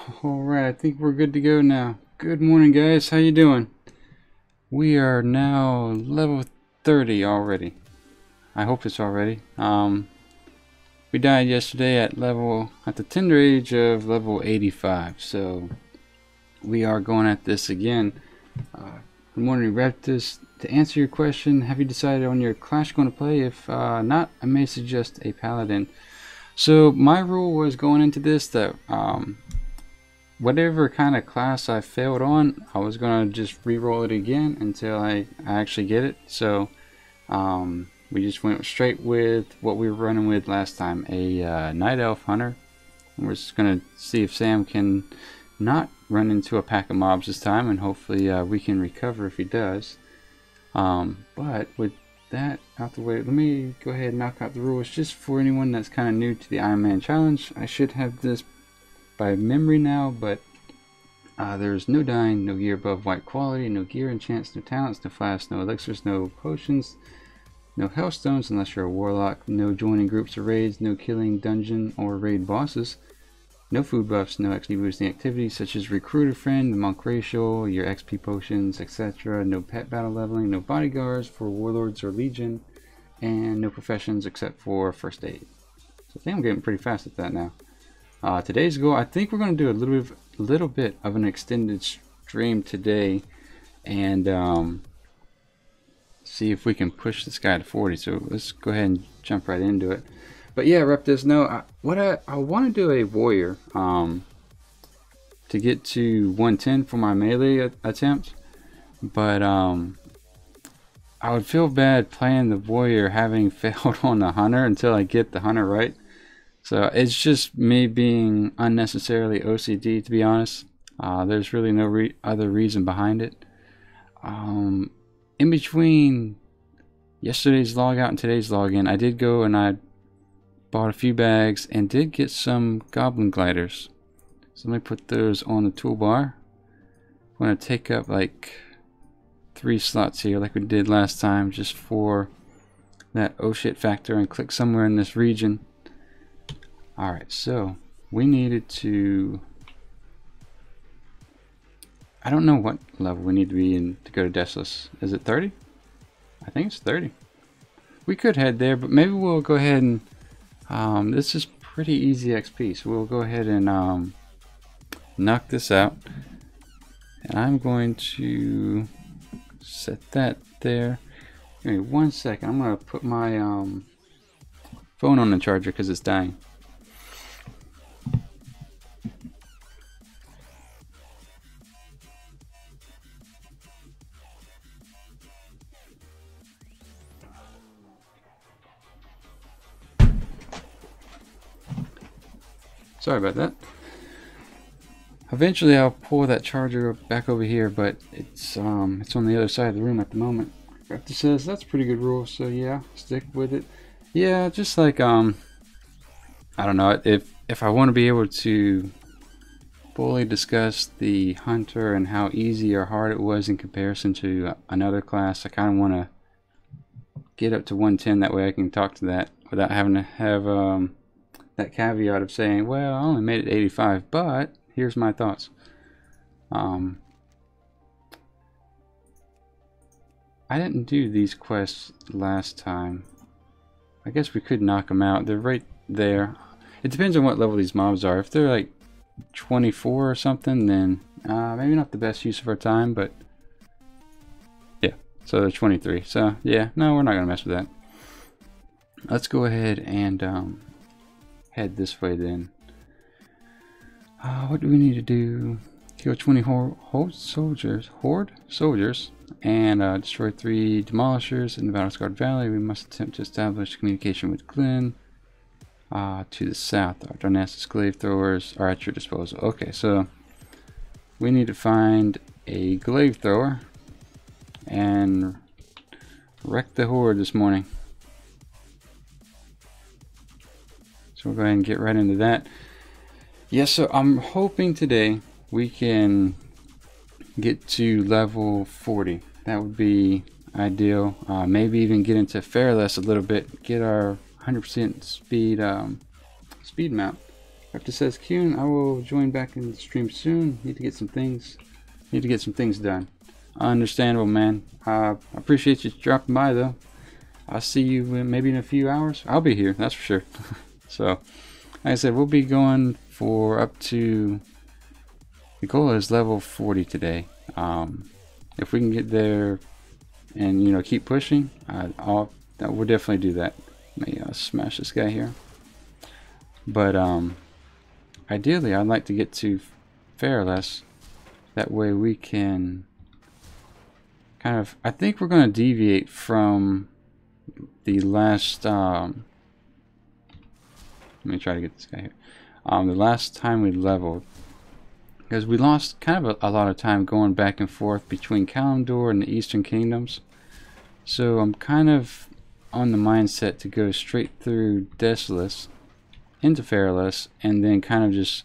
Alright, I think we're good to go now. Good morning, guys. How you doing? We are now level 30 already. I hope it's already. We died yesterday at the tender age of level 85, so we are going at this again. Good morning, Reptus. To answer your question, have you decided on your class you're going to play? If not, I may suggest a paladin. So my rule was going into this that whatever kind of class I failed on, I was going to just re-roll it again until I actually get it. So we just went straight with what we were running with last time, a Night Elf Hunter. We're just going to see if Sam can not run into a pack of mobs this time, and hopefully we can recover if he does. But with that out the way, let me go ahead and knock out the rules just for anyone that's kind of new to the Ironman challenge. I should have this by memory now, but there's no dying, no gear above white quality, no gear enchants, no talents, no flasks, no elixirs, no potions, no hellstones unless you're a warlock, no joining groups or raids, no killing dungeon or raid bosses, no food buffs, no XP boosting activities such as recruiter friend, the monk racial, your XP potions, etc. No pet battle leveling, no bodyguards for warlords or legion, and no professions except for first aid. So I think I'm getting pretty fast at that now. Today's goal, I think we're going to do a little bit of an extended stream today, and see if we can push this guy to 40. So let's go ahead and jump right into it. But yeah, Reptus, no, I want to do a warrior to get to 110 for my melee attempt, but I would feel bad playing the warrior having failed on the hunter until I get the hunter right. So it's just me being unnecessarily OCD, to be honest. There's really no other reason behind it. In between yesterday's logout and today's login, I did go and I bought a few bags and did get some goblin gliders. So let me put those on the toolbar. I'm going to take up like 3 slots here like we did last time, just for that oh shit factor, and click somewhere in this region. Alright, so we needed to, I don't know what level we need to be in to go to Deathless. Is it 30? I think it's 30. We could head there, but maybe we'll go ahead and this is pretty easy XP, so we'll go ahead and knock this out. And I'm going to set that there. Give me 1 second. I'm going to put my phone on the charger because it's dying. Sorry about that. Eventually I'll pull that charger back over here, but it's on the other side of the room at the moment. Raptor says that's a pretty good rule, so yeah, stick with it. Yeah, just like I don't know, if I want to be able to fully discuss the hunter and how easy or hard it was in comparison to another class, I kind of want to get up to 110, that way I can talk to that without having to have that caveat of saying, well, I only made it 85, but here's my thoughts. I didn't do these quests last time. I guess we could knock them out. They're right there. It depends on what level these mobs are. If they're like 24 or something, then maybe not the best use of our time, but yeah. So they're 23. So yeah, no, we're not going to mess with that. Let's go ahead and head this way then. What do we need to do? Kill 20 horde soldiers and destroy 3 demolishers in the Battle-Scarred Valley. We must attempt to establish communication with Qyune to the south. Our Darnassus glaive throwers are at your disposal. Okay, so we need to find a glaive thrower and wreck the horde this morning. So we'll go ahead and get right into that. Yes, so I'm hoping today we can get to level 40. That would be ideal. Maybe even get into Fairless a little bit. Get our 100% speed speed mount. After says Qyune, I will join back in the stream soon. Need to get some things done. Understandable, man. I appreciate you dropping by though. I'll see you maybe in a few hours. I'll be here, that's for sure. So, like I said, we'll be going for up to, the goal is level 40 today. If we can get there and, you know, keep pushing, we'll definitely do that. Let me smash this guy here. But ideally, I'd like to get to Fairless. That way we can kind of, I think we're going to deviate from the last, let me try to get this guy here. The last time we leveled, because we lost kind of a lot of time going back and forth between Kalimdor and the Eastern Kingdoms. So I'm kind of on the mindset to go straight through Desolus into Fairless, and then kind of just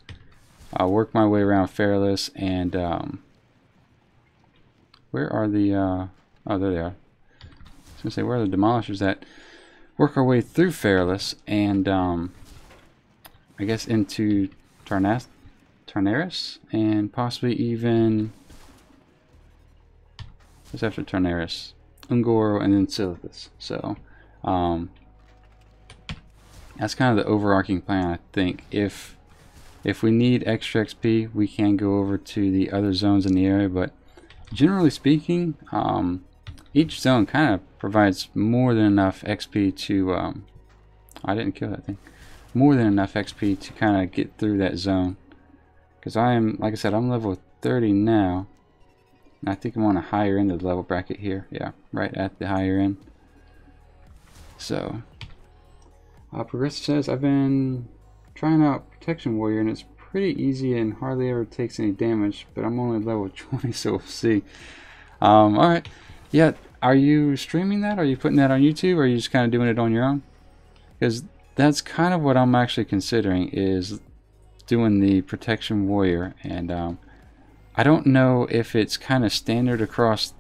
work my way around Fairless. And where are the oh, there they are. I was gonna say, where are the demolishers at? Work our way through Fairless and I guess into Tarnaris, and possibly even what's after Tarnaris? Ungoro, and then Silithus. So that's kind of the overarching plan, I think. If we need extra XP, we can go over to the other zones in the area, but generally speaking, each zone kind of provides more than enough XP to I didn't kill that thing. More than enough XP to kind of get through that zone. Because I am, like I said, I'm level 30 now. I think I'm on a higher end of the level bracket here. Yeah, right at the higher end. So, Progressive says, I've been trying out Protection Warrior and it's pretty easy and hardly ever takes any damage, but I'm only level 20, so we'll see. Alright. Yeah, are you streaming that? Are you putting that on YouTube, or are you just kind of doing it on your own? Because that's kind of what I'm actually considering, is doing the Protection Warrior. And I don't know if it's kind of standard across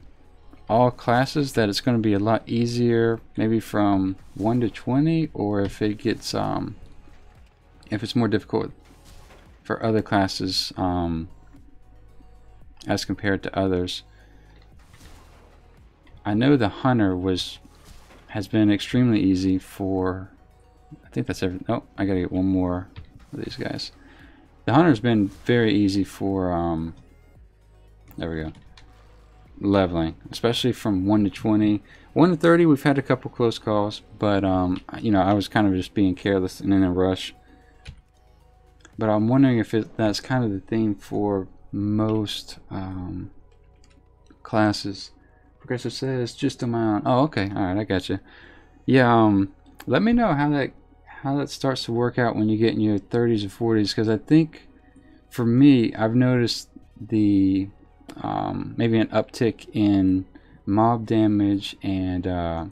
all classes that it's going to be a lot easier, maybe from 1 to 20, or if it gets if it's more difficult for other classes as compared to others. I know the Hunter has been extremely easy for, I think that's every, oh, I gotta get one more of these guys. The Hunter's been very easy for there we go, leveling, especially from 1 to 20. 1 to 30 we've had a couple close calls, but you know, I was kind of just being careless and in a rush. But I'm wondering if that's kind of the theme for most classes. Progressive says, just on my own. Oh, okay, alright, I got you. Yeah, let me know how that starts to work out when you get in your 30s or 40s, because I think for me, I've noticed the maybe an uptick in mob damage and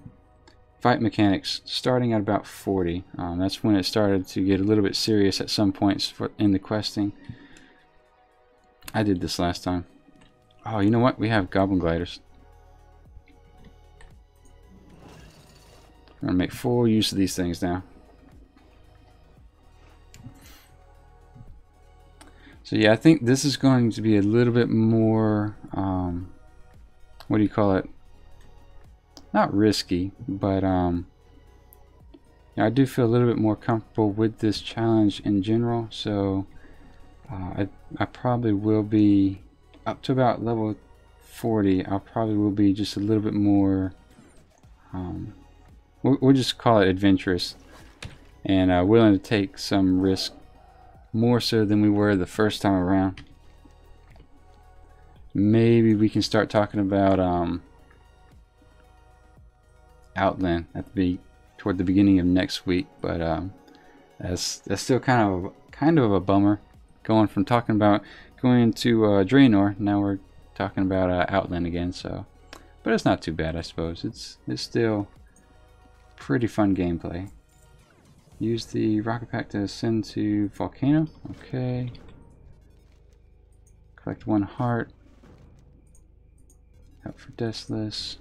fight mechanics starting at about 40. That's when it started to get a little bit serious at some points in the questing. I did this last time. Oh, you know what? We have goblin gliders. I'm gonna make full use of these things now. So yeah, I think this is going to be a little bit more, what do you call it? Not risky, but yeah, I do feel a little bit more comfortable with this challenge in general. So I probably will be up to about level 40. I probably will be just a little bit more, we'll just call it adventurous, and willing to take some risk, more so than we were the first time around. Maybe we can start talking about Outland at toward the beginning of next week, but that's still kind of a bummer. Going from talking about going to Draenor, now we're talking about Outland again. So, but it's not too bad, I suppose. It's still pretty fun gameplay. Use the rocket pack to ascend to Volcano. Okay. Collect 1 heart. Out for Desolus.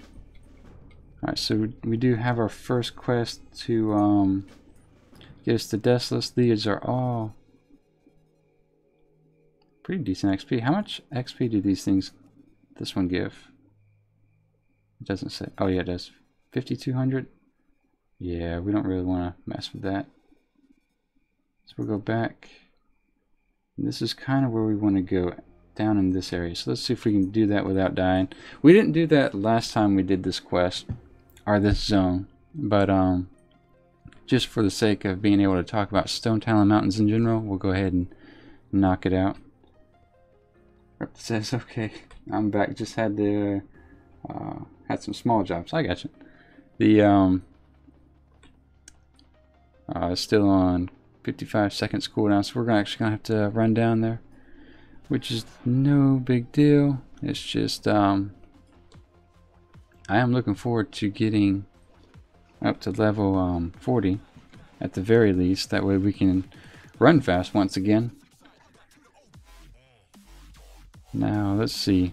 Alright, so we do have our first quest to get us to Desolus. These are all pretty decent XP. How much XP do these things, this one give? It doesn't say. Oh yeah, it does. 5,200. Yeah, we don't really want to mess with that. So we'll go back. This is kind of where we want to go, down in this area. So let's see if we can do that without dying. We didn't do that last time we did this quest, or this zone, but just for the sake of being able to talk about Stone Talon Mountains in general, we'll go ahead and knock it out. Rep says, okay, I'm back. Just had to had some small jobs. I got you. The still on 55 seconds cooldown, so we're actually gonna have to run down there, which is no big deal. It's just I am looking forward to getting up to level 40 at the very least. That way we can run fast once again. Now let's see.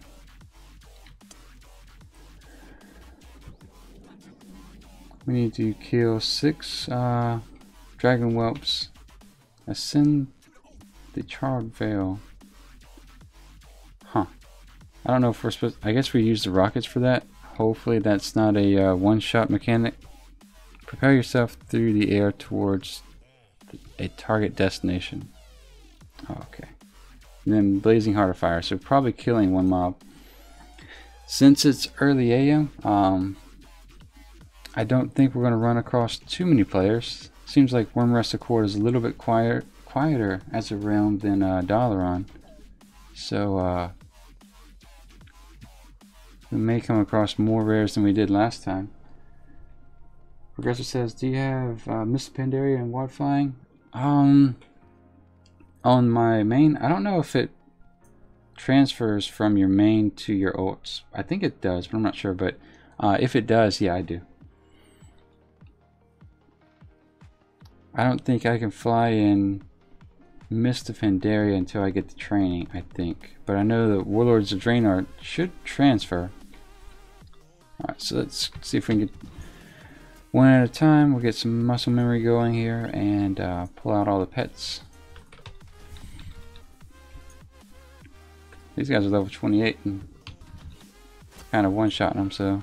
We need to kill 6 dragon whelps. Ascend the charred veil. Huh. I don't know if we're supposed. I guess we use the rockets for that. Hopefully that's not a one-shot mechanic. Propel yourself through the air towards a target destination. Oh, okay. And then blazing heart of fire. So probably killing one mob. Since it's early AM, I don't think we're going to run across too many players. Seems like Wormrest Accord is a little bit quieter as a realm than Dalaran. So we may come across more rares than we did last time. Progressor says, do you have Mr. Pandaria and Wad Flying? On my main, I don't know if it transfers from your main to your ults. I think it does, but I'm not sure. But if it does, yeah, I do. I don't think I can fly in Mist of Pandaria until I get the training, I think. But I know that Warlords of Draenor should transfer. Alright, so let's see if we can get one at a time. We'll get some muscle memory going here and pull out all the pets. These guys are level 28 and kind of one-shotting them, so.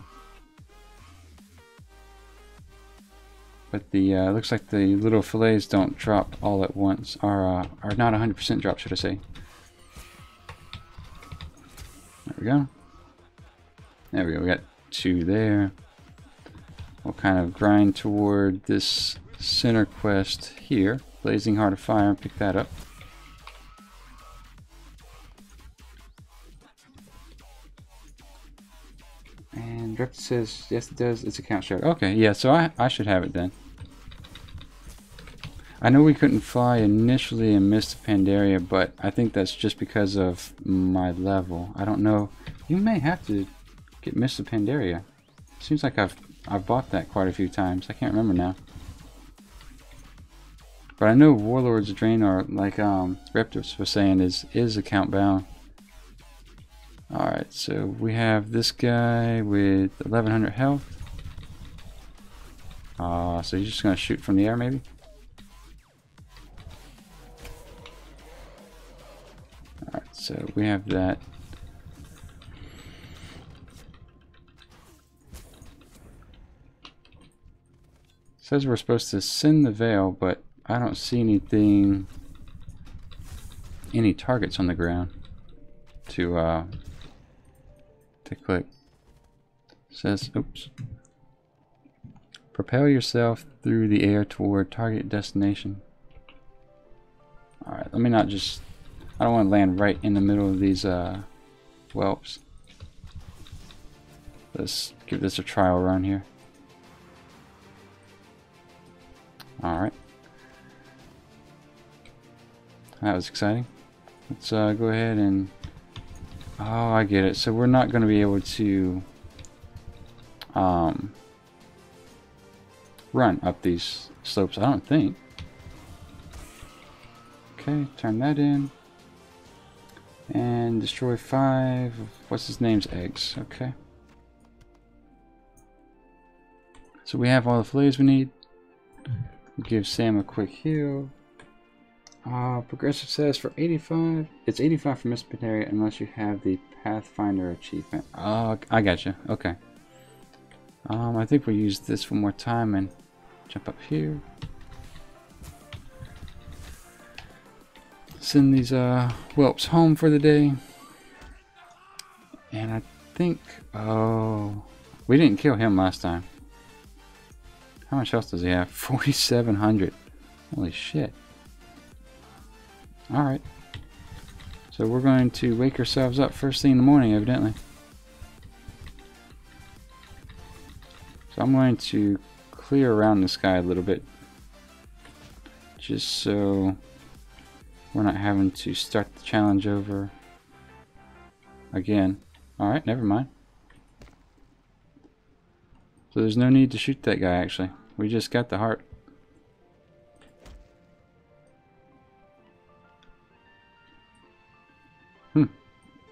But the looks like the little fillets don't drop all at once, or not 100% drop, should I say. There we go. There we go, we got 2 there. We'll kind of grind toward this center quest here. Blazing Heart of Fire, pick that up. And Drift says, yes it does, it's account shared. Okay, yeah, so I should have it then. I know we couldn't fly initially in Mist of Pandaria, but I think that's just because of my level. I don't know. You may have to get Mist of Pandaria. Seems like I've bought that quite a few times. I can't remember now. But I know Warlords of Draenor, like Reptus was saying, is account bound. Alright, so we have this guy with 1100 health. So he's just gonna shoot from the air maybe? Alright, so we have that. Says we're supposed to send the veil, but I don't see anything, any targets on the ground to click. Says, oops. Propel yourself through the air toward target destination. Alright, let me not just, I don't want to land right in the middle of these whelps. Let's give this a trial run here. Alright. That was exciting. Let's go ahead and... Oh, I get it. So we're not going to be able to run up these slopes, I don't think. Okay, turn that in. And destroy 5 of what's his name's eggs. Okay. So we have all the fillets we need. Give Sam a quick heal. Progressive says for 85, it's 85 for Miss Pandaria unless you have the Pathfinder achievement. I gotcha. Okay. I think we'll use this one more time and jump up here. Send these whelps home for the day. And I think, oh, we didn't kill him last time. How much else does he have? 4,700. Holy shit. Alright. So we're going to wake ourselves up first thing in the morning, evidently. So I'm going to clear around this guy a little bit. Just so we're not having to start the challenge over again. Alright, never mind. So there's no need to shoot that guy actually. We just got the heart.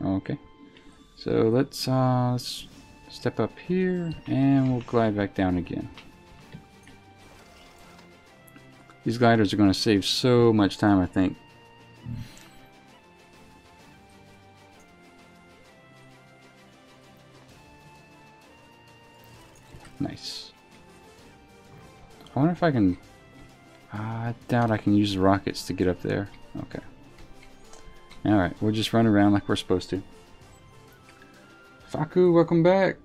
Okay. So let's step up here and we'll glide back down again. These gliders are going to save so much time, I think. Nice. I wonder if I can... I doubt I can use the rockets to get up there. Okay. Alright, we'll just run around like we're supposed to. Faku, welcome back.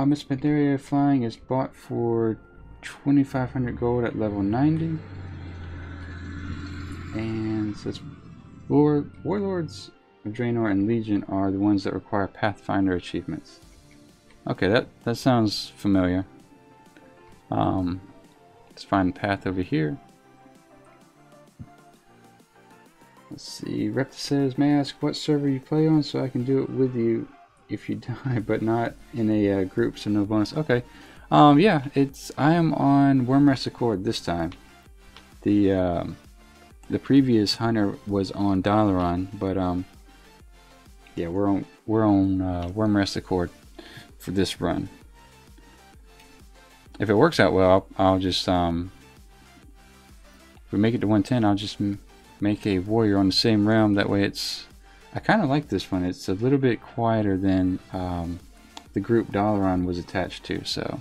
Miss Pandaria flying is bought for 2,500 gold at level 90. And says Warlords of Draenor and Legion are the ones that require Pathfinder achievements. Okay, that sounds familiar. Let's find the path over here. Let's see, Repta says, may I ask what server you play on so I can do it with you if you die, but not in a group, so no bonus. Okay, yeah, I am on Wormrest Accord this time. The previous hunter was on Dalaran, but yeah, we're on Wormrest Accord for this run. If it works out well, I'll just if we make it to 110, I'll just make a warrior on the same realm. That way I kind of like this one. It's a little bit quieter than the group Dalaran was attached to, so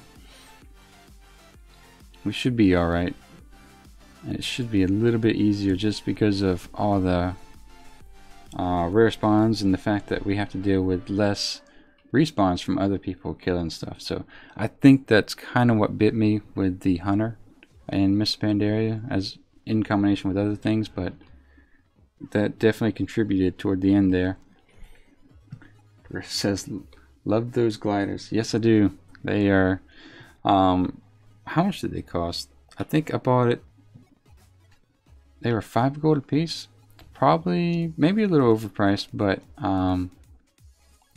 we should be alright. And it should be a little bit easier just because of all the rare spawns and the fact that we have to deal with less respawns from other people killing stuff. So I think that's kind of what bit me with the hunter and Miss Pandaria, as in combination with other things, but that definitely contributed toward the end there. It says, love those gliders. Yes, I do. They are, how much did they cost? I think I bought it, they were 5 gold a piece. Probably, maybe a little overpriced, but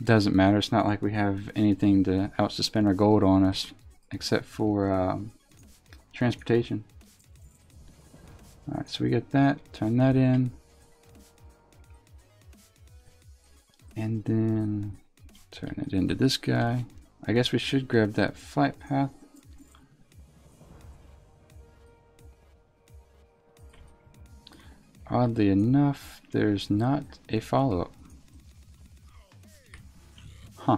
doesn't matter. It's not like we have anything else to spend our gold on us except for transportation. Alright, so we get that, turn that in. And then turn it into this guy. I guess we should grab that flight path. Oddly enough, there's not a follow-up. Huh.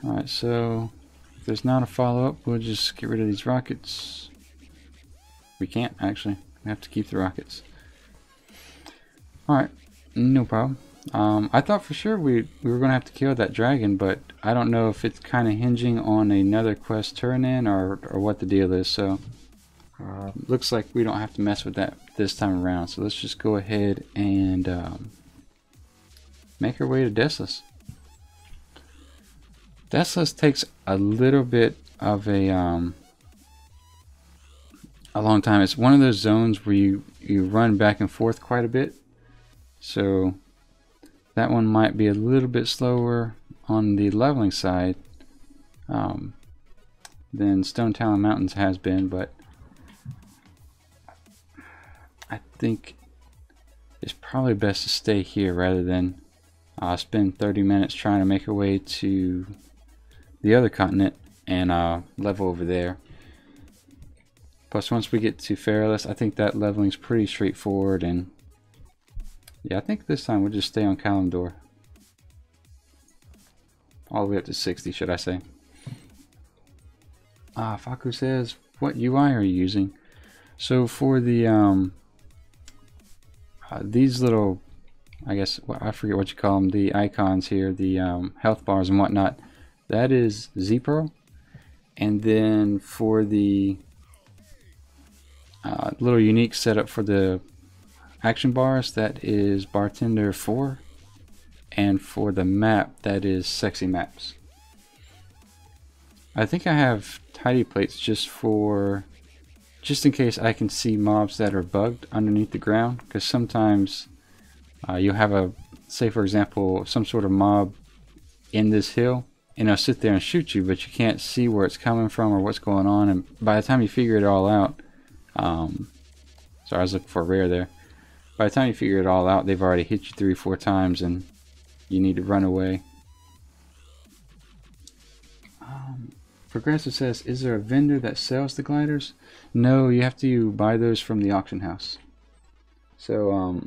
Alright, so if there's not a follow-up, we'll just get rid of these rockets. We can't, actually. We have to keep the rockets. Alright, no problem. I thought for sure we were going to have to kill that dragon, but I don't know if it's kind of hinging on another quest turn-in or what the deal is, so looks like we don't have to mess with that this time around. So let's just go ahead and make our way to Deslis. Deslis takes a little bit of a long time. It's one of those zones where you run back and forth quite a bit. So that one might be a little bit slower on the leveling side than Stone Talon Mountains has been, but I think it's probably best to stay here rather than spend 30 minutes trying to make our way to the other continent and level over there. Plus, once we get to Fearless, I think that leveling is pretty straightforward. And yeah, I think this time we'll just stay on Kalimdor. All the way up to 60, should I say. Faku says, what UI are you using? So for the, these little, I guess, I forget what you call them, the icons here, the health bars and whatnot, that is Z-Pro. And then for the little unique setup for the action bars, that is Bartender 4. And for the map, that is Sexy Maps. I think I have tidy plates just in case I can see mobs that are bugged underneath the ground, because sometimes you'll have a, say for example, some sort of mob in this hill, and it'll sit there and shoot you, but you can't see where it's coming from or what's going on, and by the time you figure it all out, sorry, I was looking for a rare there. By the time you figure it all out, they've already hit you 3 or 4 times and you need to run away. Progressive says, is there a vendor that sells the gliders? No, you have to buy those from the auction house. So,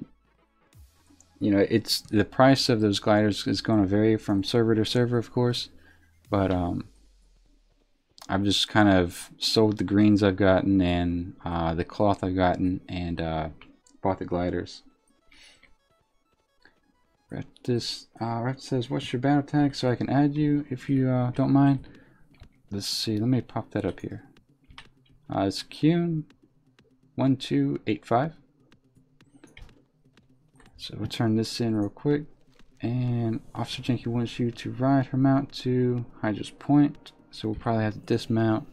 you know, it's the price of those gliders is going to vary from server to server, of course. But I've just kind of sold the greens I've gotten and the cloth I've gotten and bought the gliders. Rhett says, what's your battle tag so I can add you if you don't mind? Let's see, let me pop that up here. It's Qyune 1285. So we'll turn this in real quick. And Officer Jenky wants you to ride her mount to Hydra's Point. So we'll probably have to dismount.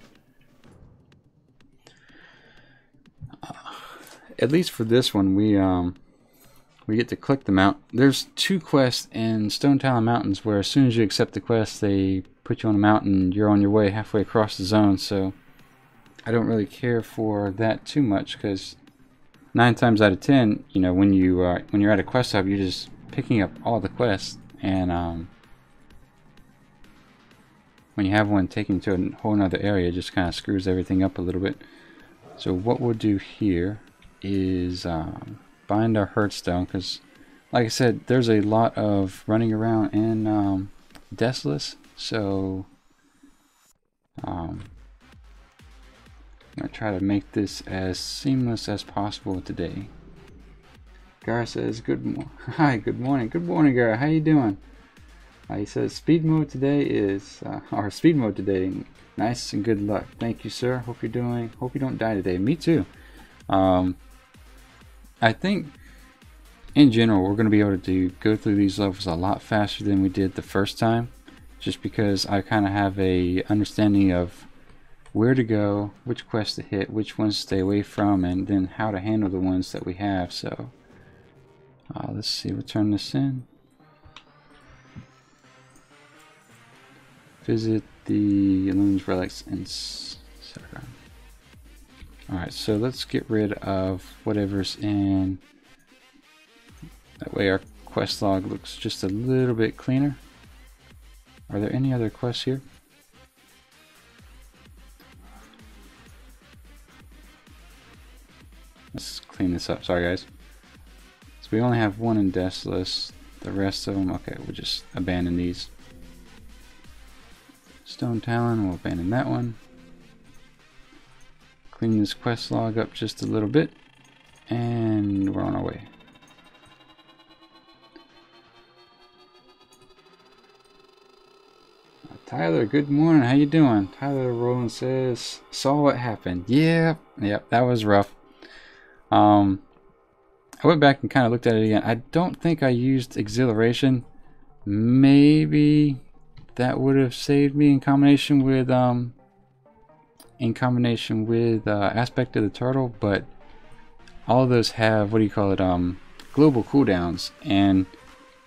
At least for this one, we get to click the mount. There's 2 quests in Stone Talon Mountains where as soon as you accept the quest, they put you on a mountain. You're on your way halfway across the zone. So I don't really care for that too much, because 9 times out of 10, you know, when you're at a quest hub, you're just picking up all the quests, and when you have one taken to a whole nother area, it just kind of screws everything up a little bit. So what we'll do here is bind our Hearthstone, because like I said, there's a lot of running around in Desolate, so I'm going to try to make this as seamless as possible today. Gara says, hi, good morning. Good morning, Gara. How you doing? He says, speed mode today is, speed mode today. Nice and good luck. Thank you, sir. Hope you don't die today. Me too. I think in general, we're going to be able to go through these levels a lot faster than we did the first time, just because I kind of have a understanding of where to go, which quests to hit, which ones to stay away from, and then how to handle the ones that we have. So let's see, we'll turn this in. Visit the Illumin's Relics and Sargon. Alright, so let's get rid of whatever's in. That way our quest log looks just a little bit cleaner. Are there any other quests here? Let's clean this up. Sorry, guys. So we only have 1 in Desolate. The rest of them, okay, we'll just abandon these. Stone Talon, we'll abandon that one. Clean this quest log up just a little bit, and we're on our way. Tyler, good morning. How you doing? Tyler Rowland says, saw what happened. Yep, that was rough. I went back and kind of looked at it again. I don't think I used Exhilaration. Maybe that would have saved me in combination with Aspect of the Turtle, but all of those have, what do you call it, global cooldowns, and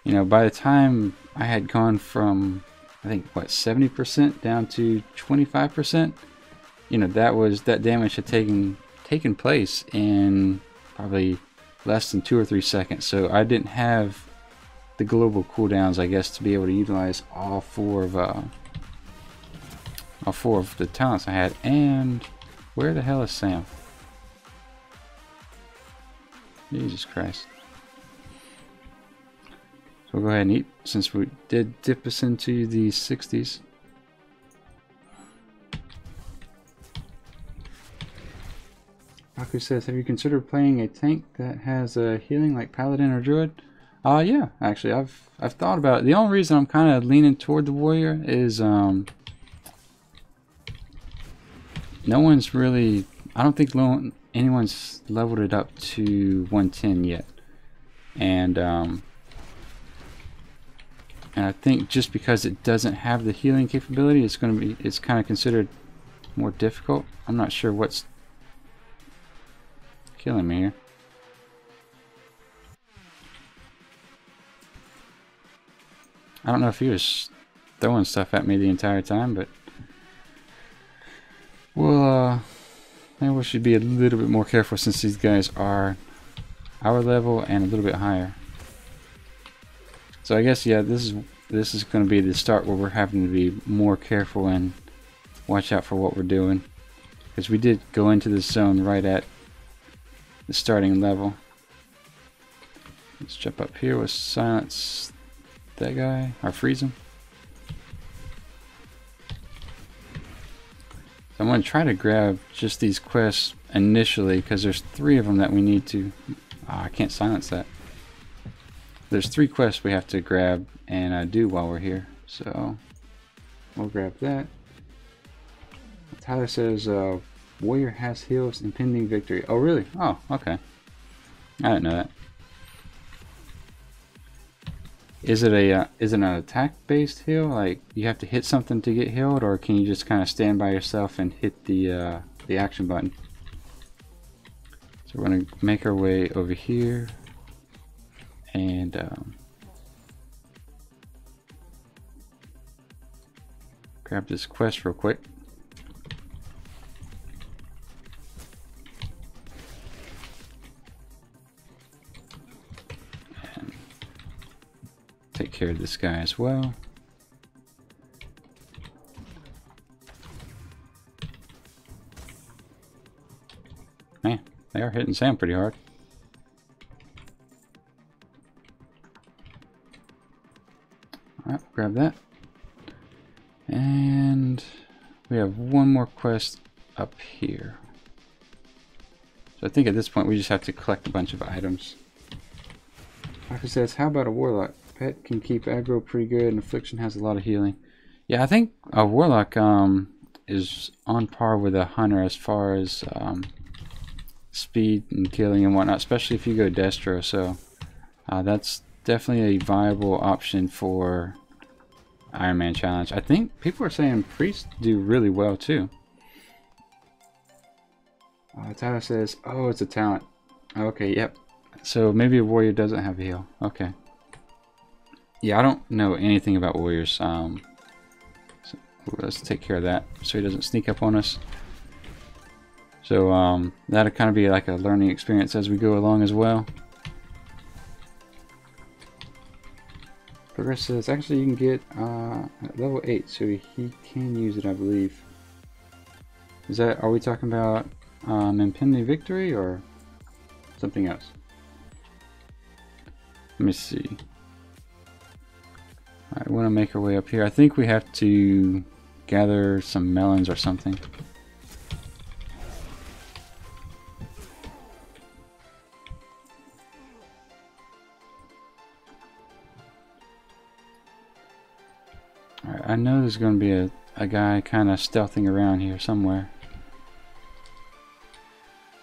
you know, by the time I had gone from, I think, what, 70% down to 25%, you know, that damage had taken place in probably less than 2 or 3 seconds. So I didn't have the global cooldowns, I guess, to be able to utilize all four of the talents I had. And Where the hell is Sam? Jesus Christ. So we'll go ahead and eat, since we did dip us into the 60s. Aku says, have you considered playing a tank that has a healing like Paladin or Druid? Yeah, actually, I've thought about it. The only reason I'm kind of leaning toward the Warrior is no one's really, I don't think anyone's leveled it up to 110 yet, and I think just because it doesn't have the healing capability, it's kind of considered more difficult. I'm not sure what's killing me here. I don't know if he was throwing stuff at me the entire time, but well, maybe we should be a little bit more careful since these guys are our level and a little bit higher. So I guess, yeah, this is going to be the start where we're having to be more careful and watch out for what we're doing, because we did go into this zone right at the starting level. Let's jump up here with silence that guy, or freeze him. So I'm going to try to grab just these quests initially, because there's 3 of them that we need to... I can't silence that. There's 3 quests we have to grab and do while we're here. So we'll grab that. Tyler says Warrior has heals impending victory. Oh really? Oh, okay. I didn't know that. Is it an attack based heal? Like you have to hit something to get healed, or can you just kind of stand by yourself and hit the action button? So we're gonna make our way over here and grab this quest real quick. Take care of this guy as well. Man, they are hitting Sam pretty hard. Alright, grab that. And we have one more quest up here. So I think at this point we just have to collect a bunch of items. Parker says, how about a warlock? Pet can keep aggro pretty good, and affliction has a lot of healing. Yeah, I think a warlock is on par with a hunter as far as speed and killing and whatnot, especially if you go destro. So that's definitely a viable option for Ironman challenge. I think people are saying priests do really well too. Tyler says, oh, it's a talent. Okay, yep. So maybe a warrior doesn't have a heal. Okay. Yeah, I don't know anything about warriors. So let's take care of that so he doesn't sneak up on us. So that'll kind of be like a learning experience as we go along as well. Progress says actually you can get at level 8, so he can use it, I believe. Is that, are we talking about impending victory or something else? Let me see. Alright, we want to make our way up here. I think we have to gather some melons or something. Alright, I know there's going to be a guy kind of stealthing around here somewhere.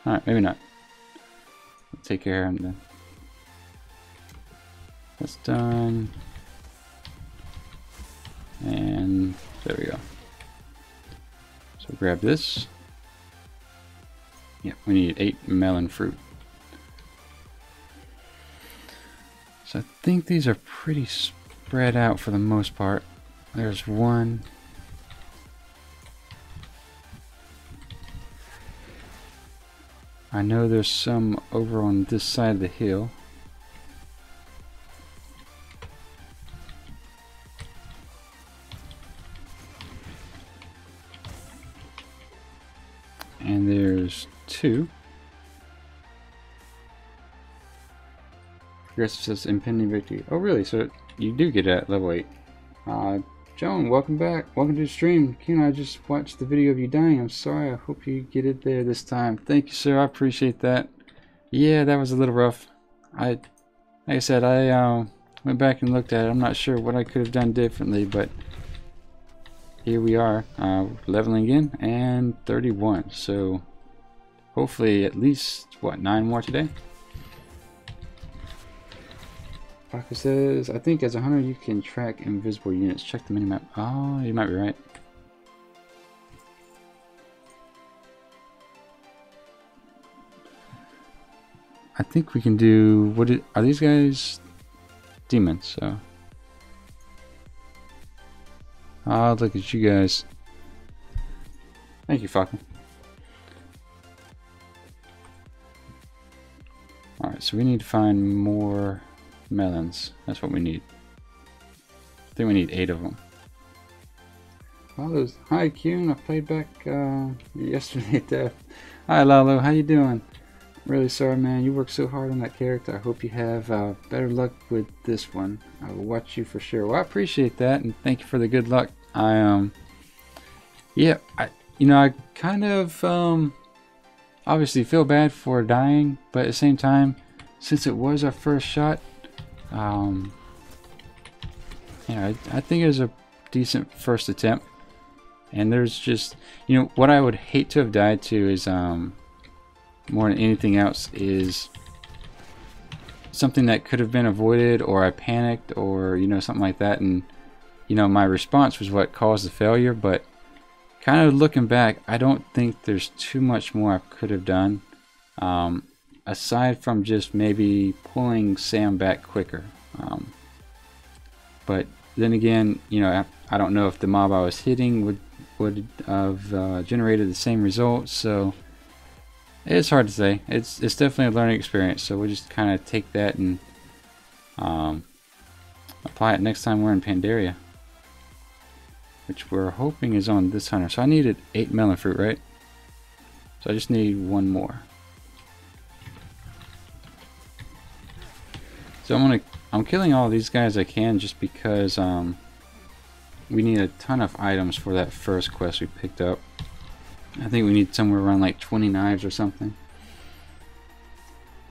Alright, maybe not. We'll take care of him then. That's done. And there we go. So grab this. Yep, we need 8 melon fruit. So I think these are pretty spread out for the most part. There's one. I know there's some over on this side of the hill. And 2. Progressive says impending victory. Oh really? So you do get it at level 8. Joan, welcome back. Welcome to the stream. Qyune, I just watched the video of you dying. I'm sorry. I hope you get it there this time. Thank you, sir. I appreciate that. Yeah, that was a little rough. Like I said, I went back and looked at it. I'm not sure what I could have done differently, but here we are, leveling again, and 31. So hopefully at least, what, 9 more today? Baka says, I think as a hunter you can track invisible units. Check the minimap. Oh, you might be right. I think we can do, are these guys demons? So oh, look at you guys. Thank you, Falcon. Alright, so we need to find more melons. That's what we need. I think we need 8 of them. Hi Qyune, I played back yesterday at death. Hi Lalo, how you doing? Really sorry, man. You worked so hard on that character. I hope you have better luck with this one. I will watch you for sure. Well, I appreciate that, and thank you for the good luck. Yeah, I kind of obviously feel bad for dying, but at the same time, since it was our first shot, I think it was a decent first attempt. And there's just, what I would hate to have died to is, more than anything else, is something that could have been avoided, or I panicked, or, something like that. And, my response was what caused the failure. But kind of looking back, I don't think there's too much more I could have done. Aside from just maybe pulling Sam back quicker. But then again, I don't know if the mob I was hitting would have generated the same results, so it's hard to say. It's definitely a learning experience, so we'll just kind of take that and apply it next time we're in Pandaria, which we're hoping is on this hunter. So I needed 8 melon fruit, right? So I just need 1 more. So I'm killing all these guys I can, just because we need a ton of items for that first quest we picked up. I think we need somewhere around like 20 knives or something.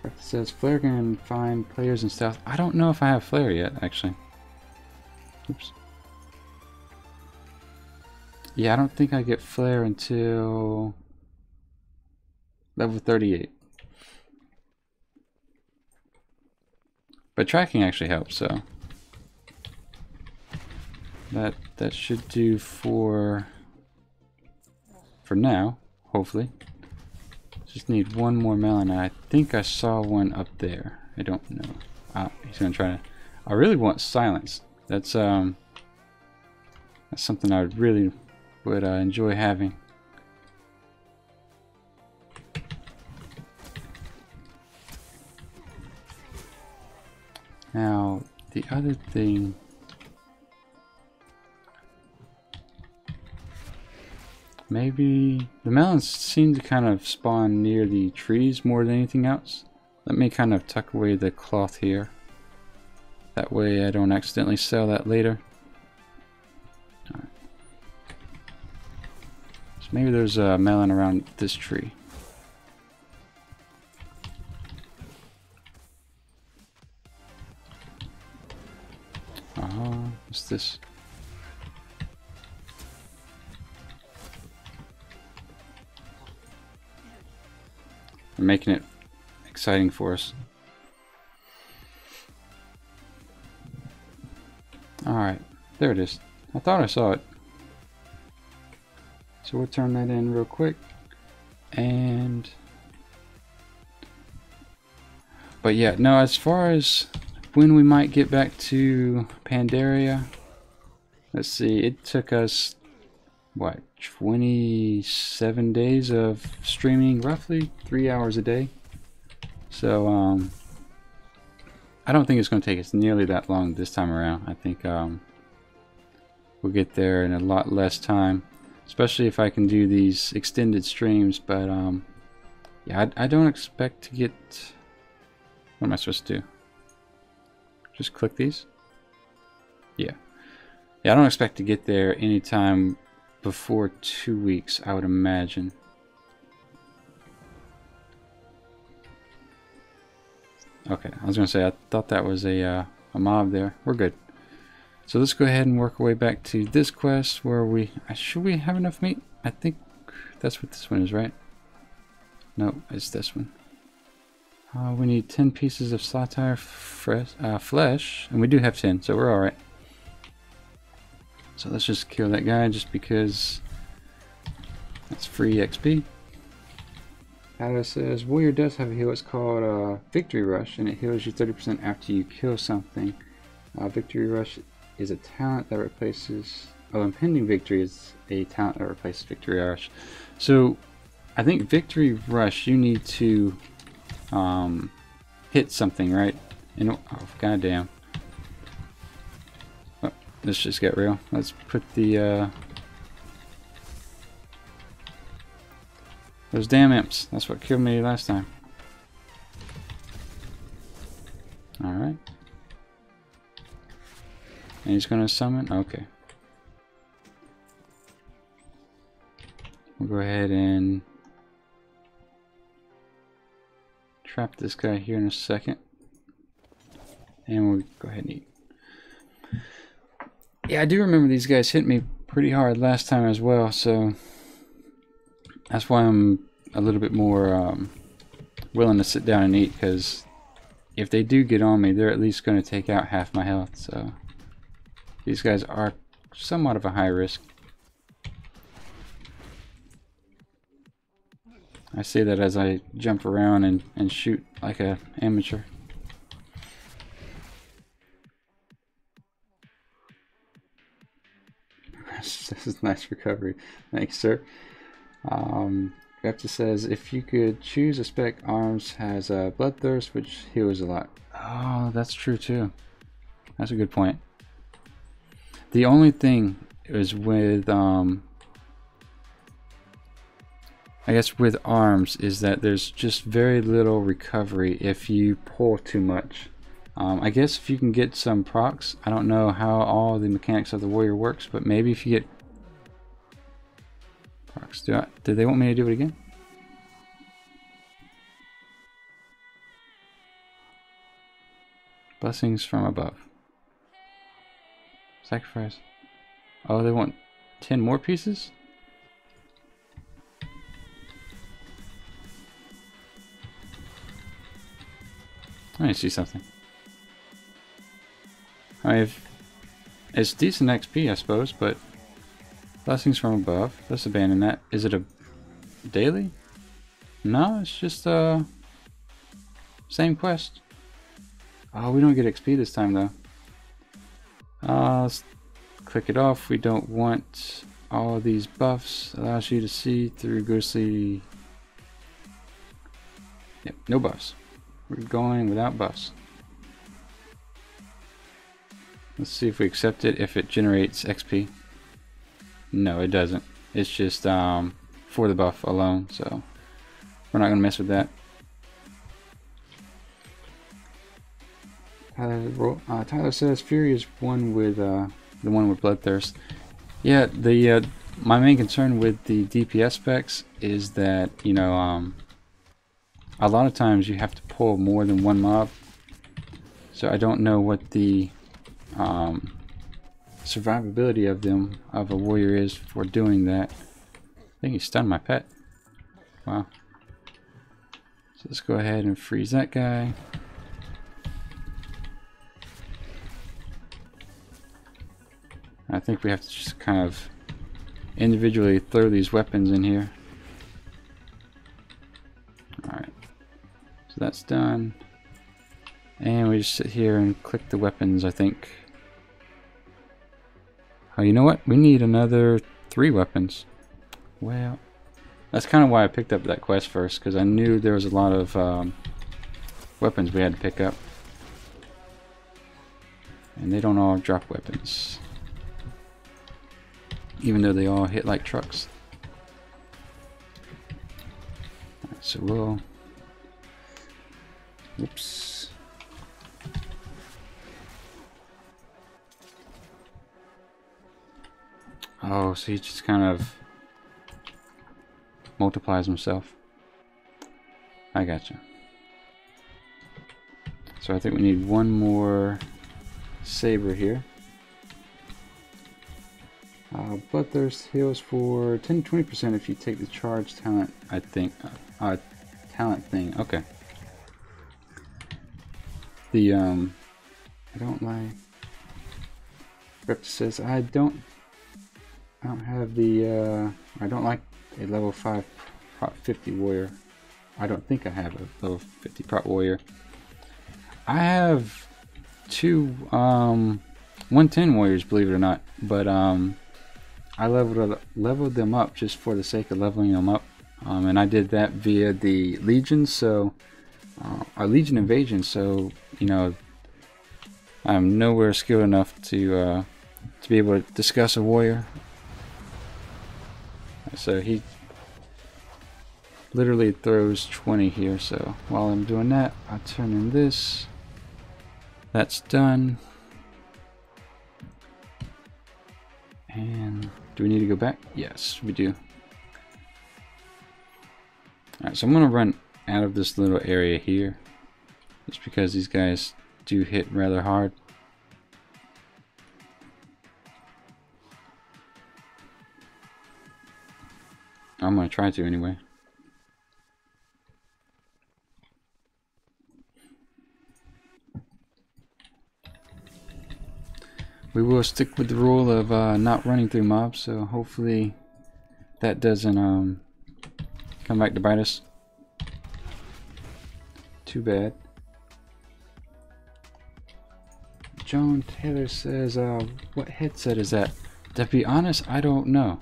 It says flare can find players in stealth. I don't know if I have flare yet, actually. Oops. Yeah, I don't think I get flare until level 38. But tracking actually helps, so that should do for now, hopefully. Just need 1 more melon, and I think I saw one up there. I don't know. He's gonna try to. I really want silence. That's something I really would enjoy having. Now, the other thing, maybe the melons seem to kind of spawn near the trees more than anything else. Let me kind of tuck away the cloth here. That way I don't accidentally sell that later. Alright. So maybe there's a melon around this tree. What's this? They're making it exciting for us. Alright, there it is. I thought I saw it. So we'll turn that in real quick. But yeah, no, as far as when we might get back to Pandaria, let's see, it took us, what, 27 days of streaming, roughly 3 hours a day. So I don't think it's going to take us nearly that long this time around. I think we'll get there in a lot less time, especially if I can do these extended streams. But Yeah, I don't expect to get... What am I supposed to do? Just click these? Yeah. Yeah, I don't expect to get there anytime before 2 weeks, I would imagine. Okay, I was going to say, I thought that was a mob there. We're good. So let's go ahead and work our way back to this quest where we... Should we have enough meat? I think that's what this one is, right? No, it's this one. We need 10 pieces of satire flesh, and we do have 10, so we're alright. So let's just kill that guy just because that's free XP. Tyler says, Warrior does have a heal. It's called Victory Rush, and it heals you 30% after you kill something. Victory Rush is a talent that replaces... Oh, Impending Victory is a talent that replaces Victory Rush. So, I think Victory Rush, you need to hit something, right? Oh, goddamn. Oh, let's just get real. Let's put the... Those damn imps. That's what killed me last time. Alright. And he's going to summon? Okay. We'll go ahead and trap this guy here in a second. And we'll go ahead and eat. Yeah, I do remember these guys hit me pretty hard last time as well, so that's why I'm a little bit more willing to sit down and eat, because if they do get on me, they're at least going to take out half my health, so these guys are somewhat of a high risk. I say that as I jump around and shoot like an amateur. This is nice recovery. Thanks, sir. Raptor says, if you could choose a spec, Arms has Bloodthirst, which heals a lot. Oh, that's true too. That's a good point. The only thing is with, I guess with Arms, is that there's just very little recovery if you pull too much. I guess if you can get some procs, I don't know how all the mechanics of the Warrior works, but maybe if you get procs. Do they want me to do it again? Blessings from above. Sacrifice. Oh, they want 10 more pieces? Let me see something. It's decent XP, I suppose, but blessings from above. Let's abandon that. Is it a daily? No, it's just same quest. Oh, we don't get XP this time though. Let's click it off. We don't want all of these buffs. Allows you to see through ghostly. Yep, no buffs. We're going without buffs. Let's see if we accept it, if it generates XP. No, it doesn't. It's just for the buff alone, so we're not going to mess with that. Tyler says Fury is one with the one with Bloodthirst. Yeah, the my main concern with the DPS specs is that, you know, a lot of times you have to pull more than one mob, so I don't know what the survivability of a warrior is for doing that. I think he stunned my pet. Wow. So let's go ahead and freeze that guy. I think we have to just kind of individually throw these weapons in here. Alright. So that's done. And we just sit here and click the weapons, I think. Oh, you know what? We need another 3 weapons. Well, that's kind of why I picked up that quest first, because I knew there was a lot of weapons we had to pick up. And they don't all drop weapons, even though they all hit like trucks. so we'll... Oops. Oh, so he just kind of multiplies himself. I gotcha. So I think we need one more saber here. Bloodthirst heals for 10 to 20% if you take the charge talent, I think. Talent thing. Okay. The, I don't like... Rep says, I don't have the, I don't like a level 5 prop 50 warrior. I don't think I have a level 50 prop warrior. I have two 110 warriors, believe it or not, but I leveled them up just for the sake of leveling them up, and I did that via the Legion, so our Legion invasion. So you know, I'm nowhere skilled enough to be able to discuss a warrior. So he literally throws 20 here. So while I'm doing that, I'll turn in this. That's done. And do we need to go back? Yes, we do. Alright, so I'm going to run out of this little area here, just because these guys do hit rather hard. I'm going to try to anyway. We will stick with the rule of not running through mobs, so hopefully that doesn't come back to bite us. Too bad. Joan Taylor says, what headset is that? To be honest, I don't know.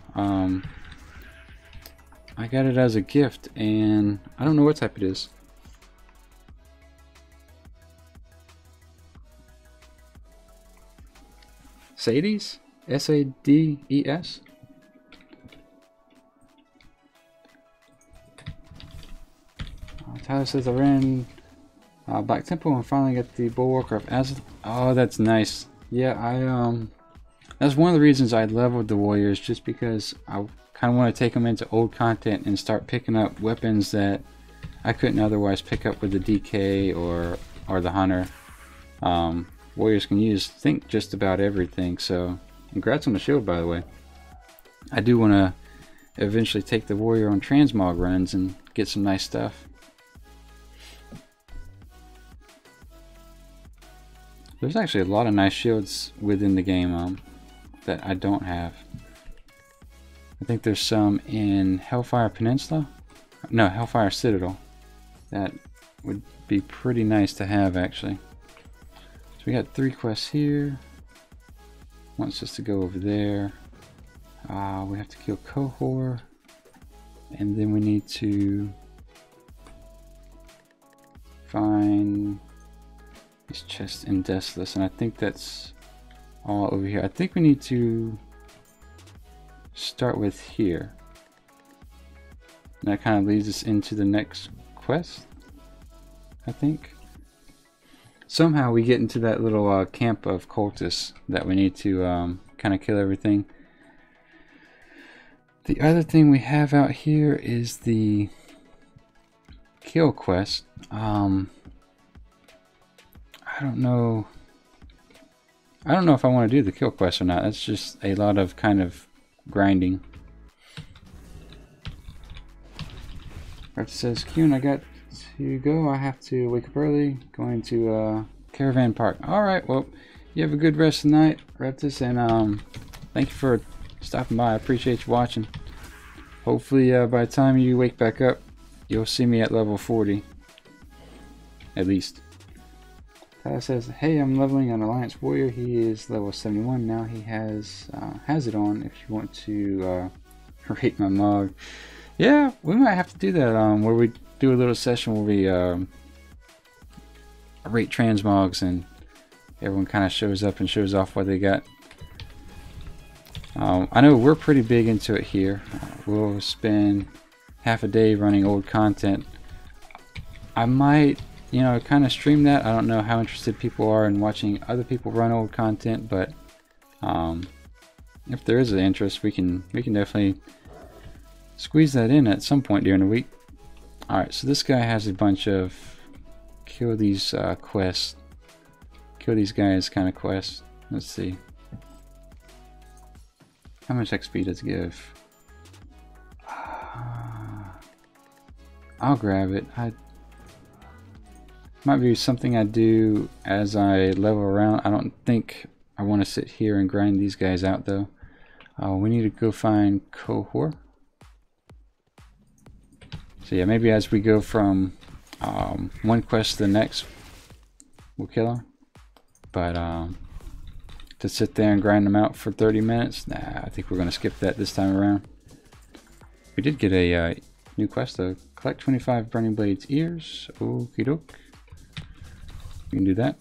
I got it as a gift, and I don't know what type it is. Sades? S-A-D-E-S? Tyler says I ran Black Temple and finally got the Warcraft as. Oh, that's nice. Yeah, that's one of the reasons I leveled the warriors, just because I kind of want to take them into old content and start picking up weapons that I couldn't otherwise pick up with the DK or the Hunter. Warriors can use, I think, just about everything. So congrats on the shield, by the way. I do want to eventually take the warrior on transmog runs and get some nice stuff. There's actually a lot of nice shields within the game that I don't have. I think there's some in Hellfire Peninsula. No, Hellfire Citadel. That would be pretty nice to have, actually. So we got 3 quests here. Wants us to go over there. We have to kill Cohor. And then we need to find this chest in Desolus. And I think that's all over here. I think we need to start with here. And that kind of leads us into the next quest, I think. Somehow we get into that little camp of cultists that we need to kind of kill everything. The other thing we have out here is the kill quest. I don't know if I want to do the kill quest or not. That's just a lot of kind of grinding. It says, Qyune, I got to go. I have to wake up early. Going to Caravan Park. Alright, well, you have a good rest of the night, Reptus, and thank you for stopping by. I appreciate you watching. Hopefully by the time you wake back up, you'll see me at level 40. At least. Tyler says, hey, I'm leveling an Alliance Warrior. He is level 71. Now he has it on if you want to rate my mog. Yeah, we might have to do that where we do a little session where we rate transmogs and everyone kind of shows up and shows off what they got. I know we're pretty big into it here. We'll spend half a day running old content I might, you know, kind of stream that. I don't know how interested people are in watching other people run old content, but if there is an interest, we can definitely squeeze that in at some point during the week. Alright, so this guy has a bunch of kill these quests. Kill these guys kind of quests. Let's see. How much XP does it give? I'll grab it. Might be something I do as I level around. I don't think I want to sit here and grind these guys out though. We need to go find Qyune. So yeah, maybe as we go from one quest to the next, we'll kill him. But to sit there and grind them out for 30 minutes, nah, I think we're going to skip that this time around. We did get a new quest though. Collect 25 Burning Blade's ears. Okie doke. We can do that.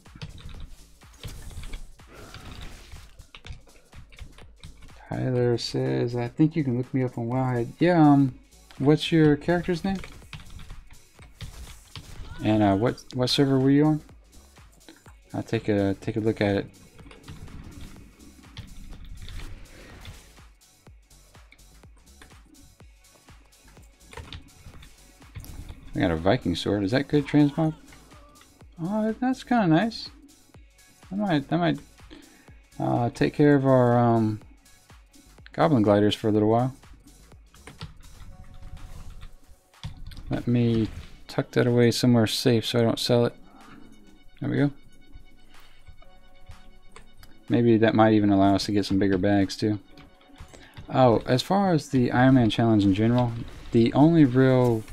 Tyler says, I think you can look me up on WoW. Yeah, what's your character's name? And what server were you on? I'll take a look at it. I got a Viking sword. Is that good, transmog? Oh, that's kind of nice. That might take care of our goblin gliders for a little while. Let me tuck that away somewhere safe so I don't sell it. There we go. Maybe that might even allow us to get some bigger bags too. Oh, as far as the Ironman challenge in general, the only real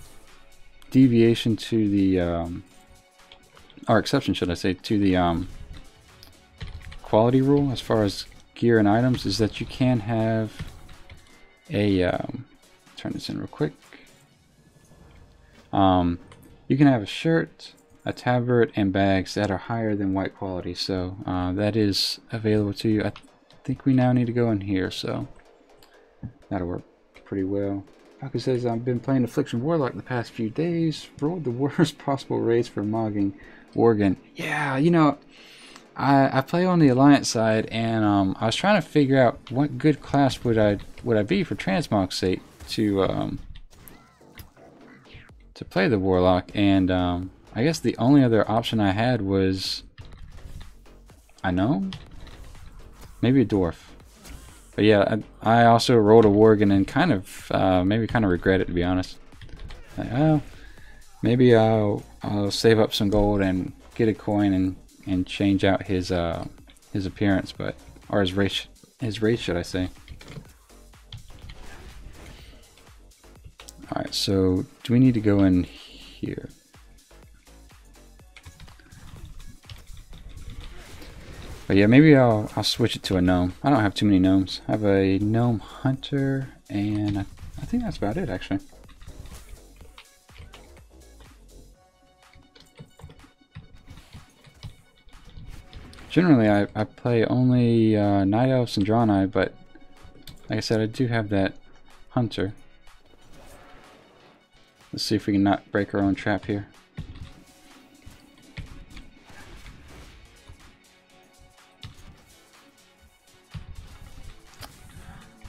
deviation to the or exception, should I say, to the quality rule as far as gear and items is that you can have a turn this in real quick. You can have a shirt, a tabard, and bags that are higher than white quality, so that is available to you. I think we now need to go in here, so that'll work pretty well. Falcon says, I've been playing Affliction Warlock the past few days. Rolled the worst possible race for mogging Worgen. Yeah, you know, I play on the Alliance side, and I was trying to figure out what good class would I be for transmog's sake to play the Warlock, and I guess the only other option I had was a gnome, maybe a dwarf. But yeah, I also rolled a Worgen and kind of maybe kind of regret it, to be honest. Like, oh, maybe I'll save up some gold and get a coin and change out his appearance, or his race should I say. All right, so do we need to go in here? But yeah, maybe I'll switch it to a gnome. I don't have too many gnomes. I have a gnome hunter, and I think that's about it actually. Generally, I play only night elves and Draenei, but like I said, I do have that hunter. Let's see if we can not break our own trap here.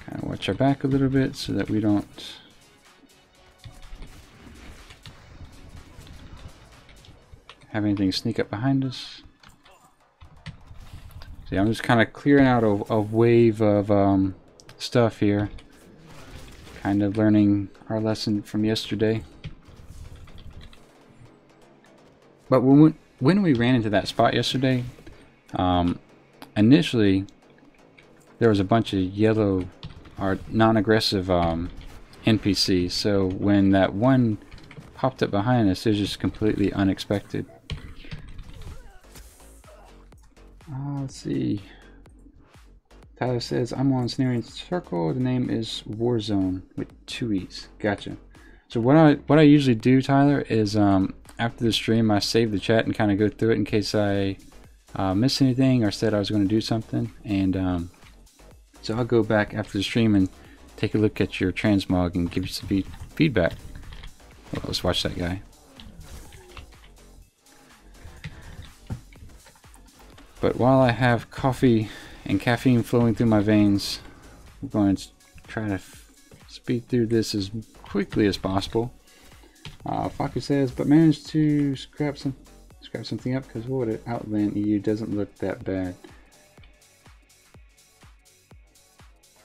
Kind of watch our back a little bit so that we don't have anything sneak up behind us. See, I'm just kind of clearing out a wave of stuff here. Kind of learning our lesson from yesterday. But when we ran into that spot yesterday, initially there was a bunch of yellow or non-aggressive NPCs. So when that one popped up behind us, it was just completely unexpected. Let's see. Tyler says, I'm on Snaring Circle. The name is Warzone with 2 E's. Gotcha. So what I usually do, Tyler, is after the stream I save the chat and kind of go through it in case I miss anything or said I was going to do something. And so I'll go back after the stream and take a look at your transmog and give you some feedback. Well, let's watch that guy. But while I have coffee and caffeine flowing through my veins, I'm going to try to speed through this as quickly as possible. Faku says, but managed to scrap something up because what would Outland EU doesn't look that bad.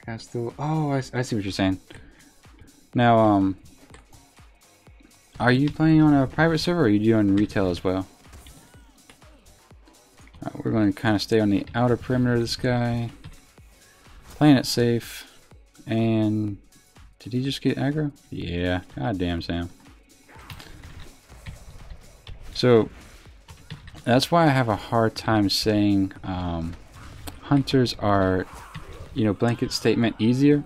Castle. Oh, I see what you're saying. Now, are you playing on a private server or are you doing retail as well? We're going to kind of stay on the outer perimeter of this guy. Playing it safe. And did he just get aggro? Yeah. God damn, Sam. So that's why I have a hard time saying hunters are, you know, blanket statement easier.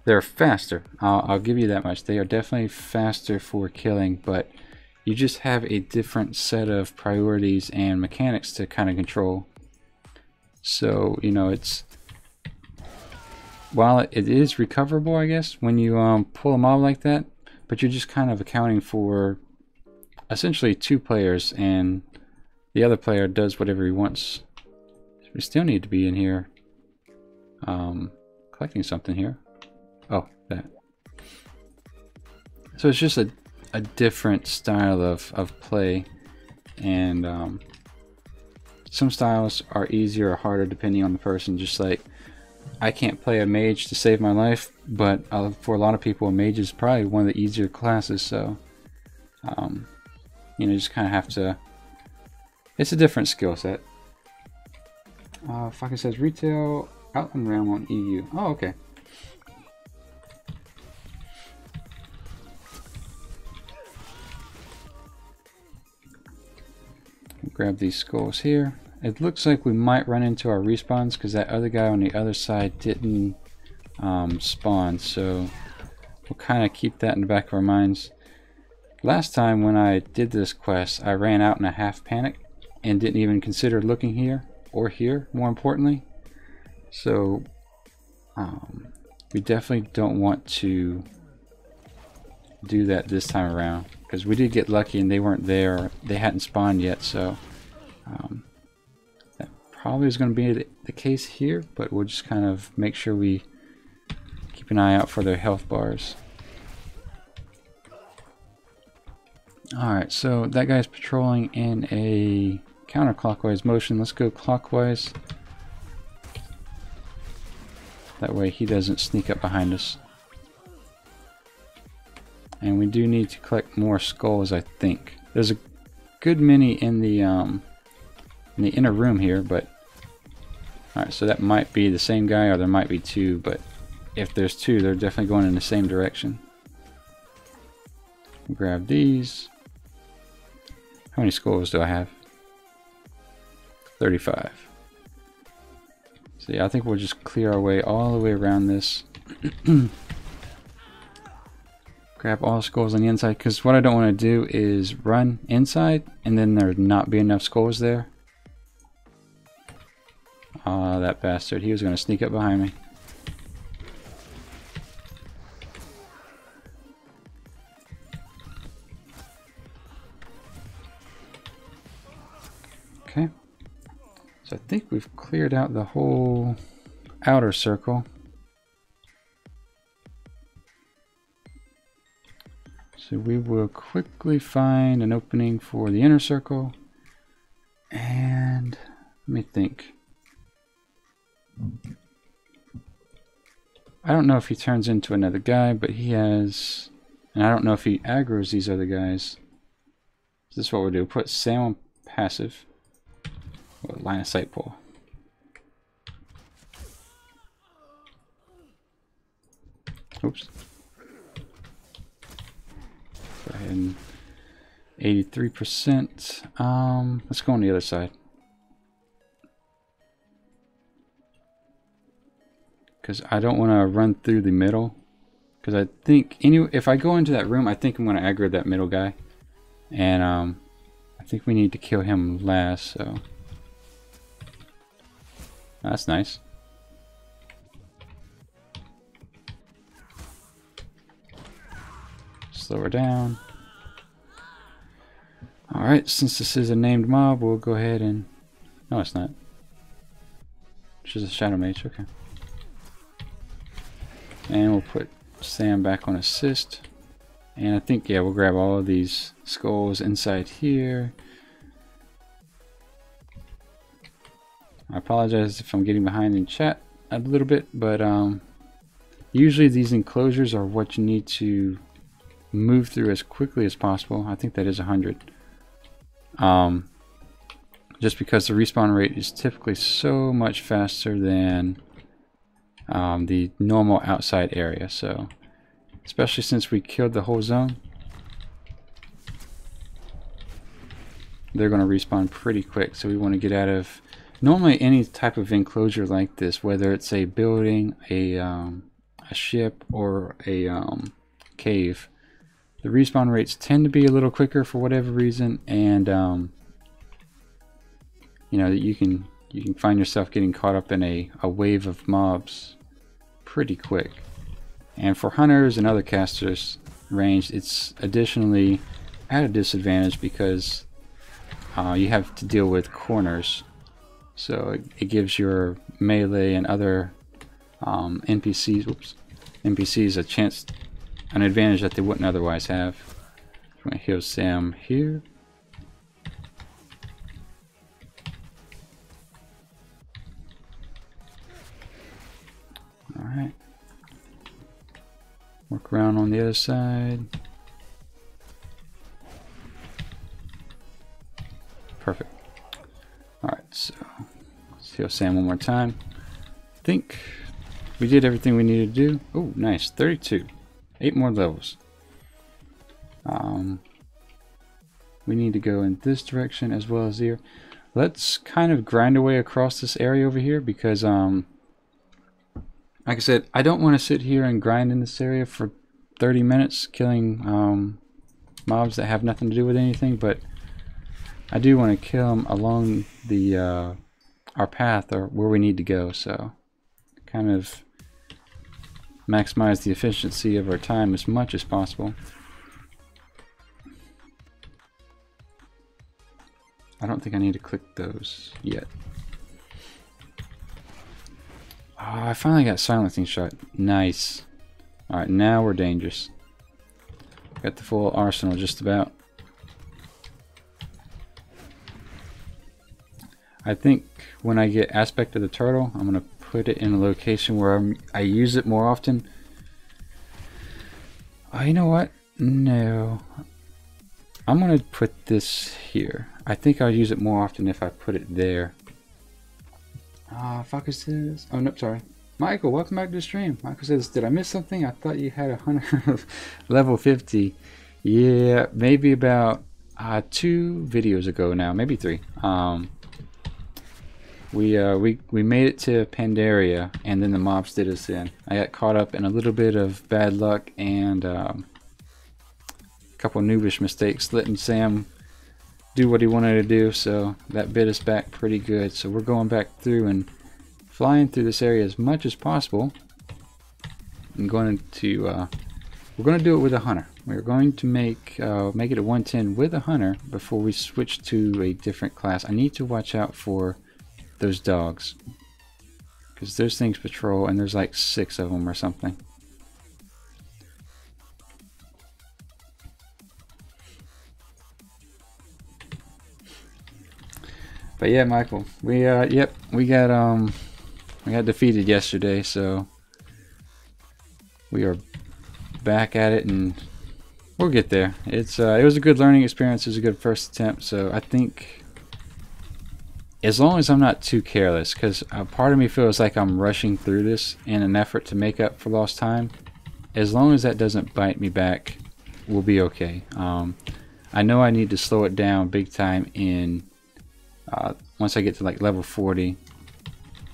They're faster. I'll give you that much. They are definitely faster for killing, but you just have a different set of priorities and mechanics to kind of control. So, you know, it's, while it is recoverable, I guess, when you pull a mob like that, but you're just kind of accounting for essentially two players, and the other player does whatever he wants. We still need to be in here collecting something here. Oh, that. So it's just a different style of play, and some styles are easier or harder depending on the person. Just like I can't play a mage to save my life, but for a lot of people a mage is probably one of the easier classes, so you know, you just kind of have to, it's a different skill set. Fucking says retail Outland Realm on EU. Oh, okay. Grab these skulls here. It looks like we might run into our respawns because that other guy on the other side didn't spawn, so we'll kind of keep that in the back of our minds. Last time when I did this quest, I ran out in a half panic and didn't even consider looking here or here, more importantly. So we definitely don't want to do that this time around, because we did get lucky and they weren't there, or they hadn't spawned yet, so that probably is going to be the case here, but we'll just kind of make sure we keep an eye out for their health bars. Alright, so that guy's patrolling in a counterclockwise motion. Let's go clockwise. That way he doesn't sneak up behind us. And we do need to collect more skulls, I think. There's a good many in the inner room here, but alright, so that might be the same guy, or there might be two, but if there's two, they're definitely going in the same direction. Grab these. How many skulls do I have? 35. So yeah, I think we'll just clear our way all the way around this. Grab all the skulls on the inside, because what I don't want to do is run inside and then there not be enough skulls there. Ah, that bastard. He was going to sneak up behind me. Okay. So I think we've cleared out the whole outer circle. So we will quickly find an opening for the inner circle. And let me think. I don't know if he turns into another guy, but he has, and I don't know if he aggroes these other guys. So this is what we'll do. Put Sam on passive. Line of sight pull. Oops. Go ahead and 83%. Let's go on the other side. Because I don't want to run through the middle. Because I think if I go into that room, I think I'm going to aggro that middle guy. And I think we need to kill him last, so. That's nice. Slow her down. Alright, since this is a named mob, we'll go ahead and... No, it's not. She's a Shadow Mage, okay. And we'll put Sam back on assist. And I think, yeah, we'll grab all of these skulls inside here. I apologize if I'm getting behind in chat a little bit, but usually these enclosures are what you need to move through as quickly as possible. I think that is 100. Just because the respawn rate is typically so much faster than the normal outside area. So, especially since we killed the whole zone, they're going to respawn pretty quick. So we want to get out of normally any type of enclosure like this, whether it's a building, a ship, or a cave. The respawn rates tend to be a little quicker for whatever reason, and you know, that you can find yourself getting caught up in a wave of mobs pretty quick. And for hunters and other casters ranged, it's additionally at a disadvantage because you have to deal with corners. So it gives your melee and other NPCs a chance, an advantage that they wouldn't otherwise have. I'm going to heal Sam here. Alright. Work around on the other side. Perfect. Alright, so let's heal Sam one more time. I think we did everything we needed to do. Oh, nice. 32. 8 more levels. We need to go in this direction as well as here. Let's kind of grind our way across this area over here because, like I said, I don't want to sit here and grind in this area for 30 minutes killing mobs that have nothing to do with anything, but I do want to kill them along the our path or where we need to go, so kind of maximize the efficiency of our time as much as possible. I don't think I need to click those yet. Oh, I finally got silencing shot. Nice. Alright, now we're dangerous. Got the full arsenal just about. I think when I get aspect of the turtle, I'm going to put it in a location where I use it more often. Oh, you know what? No. I'm going to put this here. I think I'll use it more often if I put it there. Ah, fuck is this? Oh, no, sorry. Michael, welcome back to the stream. Michael says, did I miss something? I thought you had a hunter of level 50. Yeah, maybe about 2 videos ago now, maybe 3. We made it to Pandaria, and then the mobs did us in. I got caught up in a little bit of bad luck and a couple noobish mistakes, letting Sam do what he wanted to do, so that bit us back pretty good. So we're going back through and flying through this area as much as possible. I'm going to we're going to do it with a hunter. We're going to make it a 110 with a hunter before we switch to a different class. I need to watch out for those dogs because those things patrol, and there's like 6 of them or something. But yeah, Michael, we got defeated yesterday, so we are back at it, and we'll get there. It was a good learning experience. It was a good first attempt, so I think as long as I'm not too careless, because part of me feels like I'm rushing through this in an effort to make up for lost time. As long as that doesn't bite me back, we'll be okay. I know I need to slow it down big time in once I get to like level 40.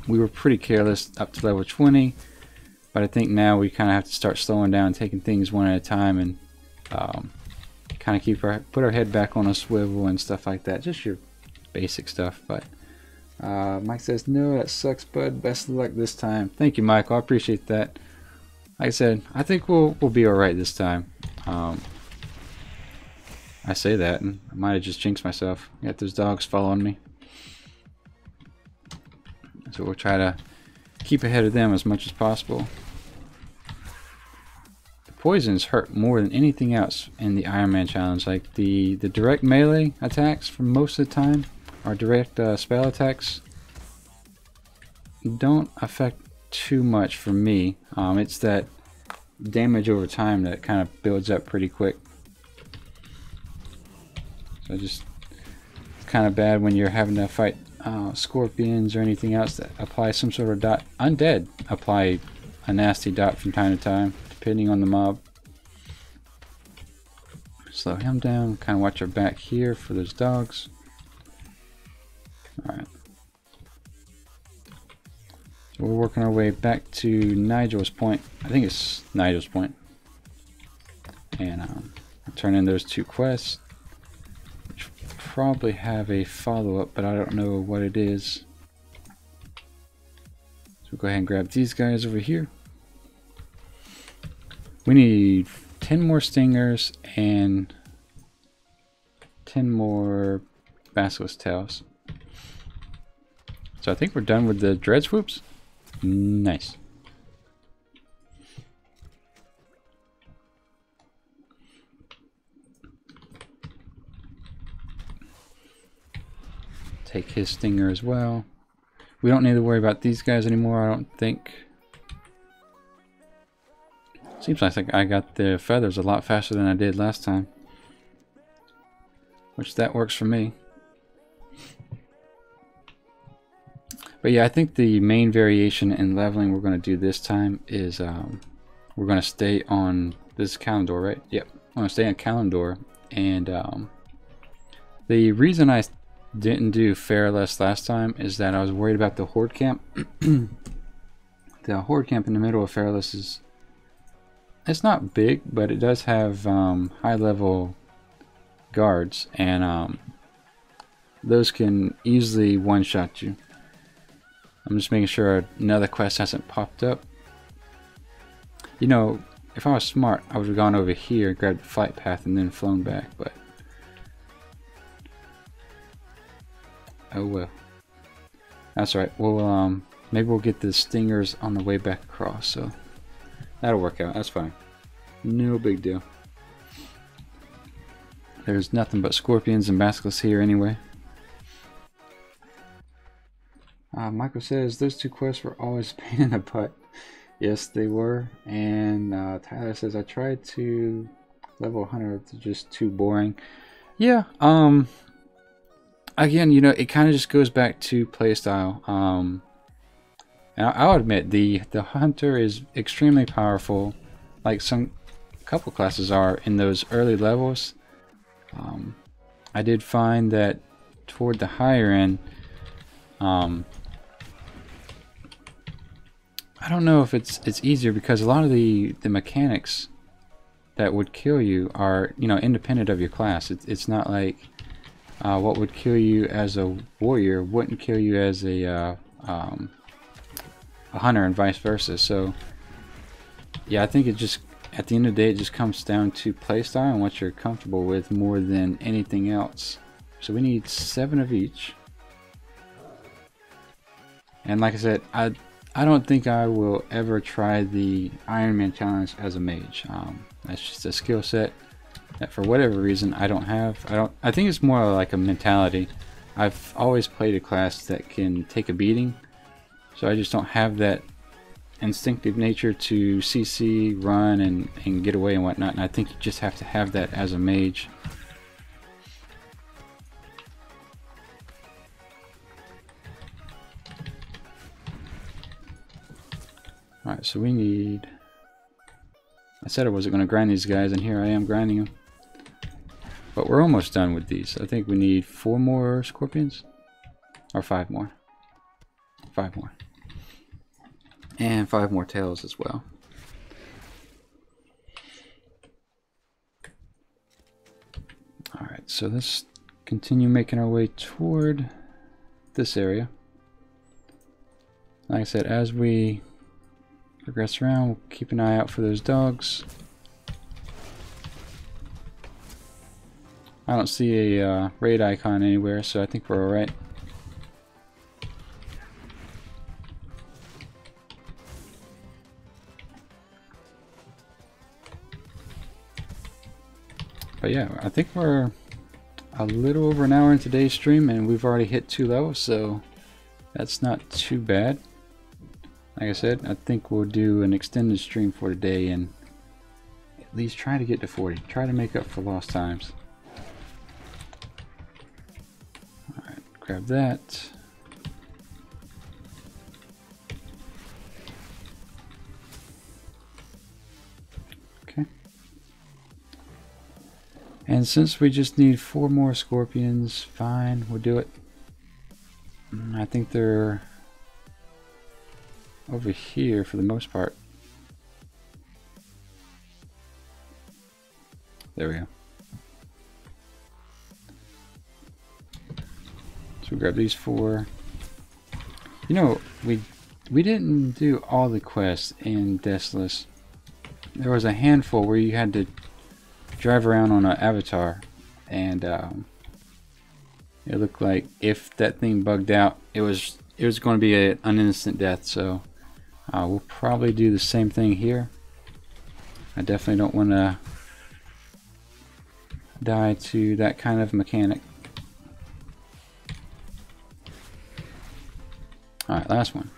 We were pretty careless up to level 20, but I think now we kind of have to start slowing down, taking things one at a time, and kind of put our head back on a swivel and stuff like that. Just your basic stuff. But Mike says, no, that sucks, bud. Best of luck this time. Thank you, Michael. I appreciate that. Like I said, I think we'll be all right this time. I say that, and I might have just jinxed myself. Got those dogs following me. So we'll try to keep ahead of them as much as possible. The poisons hurt more than anything else in the Ironman challenge. Like the direct melee attacks for most of the time, or direct spell attacks, don't affect too much for me. It's that damage over time that kind of builds up pretty quick. So it's kind of bad when you're having to fight scorpions or anything else that apply some sort of dot. Undead apply a nasty dot from time to time, depending on the mob. Slow him down, kind of watch our back here for those dogs. Alright. So we're working our way back to Nigel's point. I think it's Nigel's point. And I'll turn in those 2 quests. Which probably have a follow-up, but I don't know what it is. So we'll go ahead and grab these guys over here. We need 10 more stingers and 10 more basilisk tails. So I think we're done with the dread swoops. Nice. Take his stinger as well. We don't need to worry about these guys anymore, I don't think. Seems like I got the feathers a lot faster than I did last time. Which that works for me. But yeah, I think the main variation in leveling we're going to do this time is we're going to stay on this Calendar, right? Yep, I'm going to stay on Calendar. And the reason I didn't do Fairless last time is that I was worried about the Horde camp. The Horde camp in the middle of Fairless is... it's not big, but it does have high level guards. And those can easily one-shot you. I'm just making sure another quest hasn't popped up. You know, if I was smart, I would have gone over here, grabbed the flight path, and then flown back, but... oh well. That's right. We'll, maybe we'll get the stingers on the way back across, so... that'll work out. That's fine. No big deal. There's nothing but scorpions and basilisks here anyway. Michael says those 2 quests were always a pain in the butt. Yes, they were. And Tyler says I tried to level 100. It's just too boring. Yeah. Again, you know, it kind of just goes back to playstyle. And I'll admit the hunter is extremely powerful, like a couple classes are in those early levels. I did find that toward the higher end, I don't know if it's easier because a lot of the mechanics that would kill you are, you know, independent of your class. It's not like what would kill you as a warrior wouldn't kill you as a hunter and vice versa. So yeah, I think it just, at the end of the day, it just comes down to playstyle and what you're comfortable with more than anything else. So we need 7 of each. And like I said, I don't think I will ever try the Ironman challenge as a mage. That's just a skill set that for whatever reason I don't have. I think it's more like a mentality. I've always played a class that can take a beating, so I just don't have that instinctive nature to CC, run, and get away and whatnot. And I think you just have to have that as a mage. Alright, so we need... I said I wasn't going to grind these guys, and here I am grinding them. But we're almost done with these. I think we need 4 more scorpions. Or 5 more. 5 more. And 5 more tails as well. Alright, so let's continue making our way toward this area. Like I said, as we progress around, we'll keep an eye out for those dogs. I don't see a raid icon anywhere, so I think we're alright. But yeah, I think we're a little over an hour in today's stream, and we've already hit 2 levels, so that's not too bad. Like I said, I think we'll do an extended stream for today and at least try to get to 40. Try to make up for lost times. Alright, grab that. Okay. And since we just need 4 more scorpions, fine, we'll do it. I think they're over here for the most part. There we go. So we grab these 4. You know, we didn't do all the quests in Deathless. There was a handful where you had to drive around on an avatar, and it looked like if that thing bugged out, it was going to be an instant death. So we'll probably do the same thing here. I definitely don't want to die to that kind of mechanic. Alright, last one.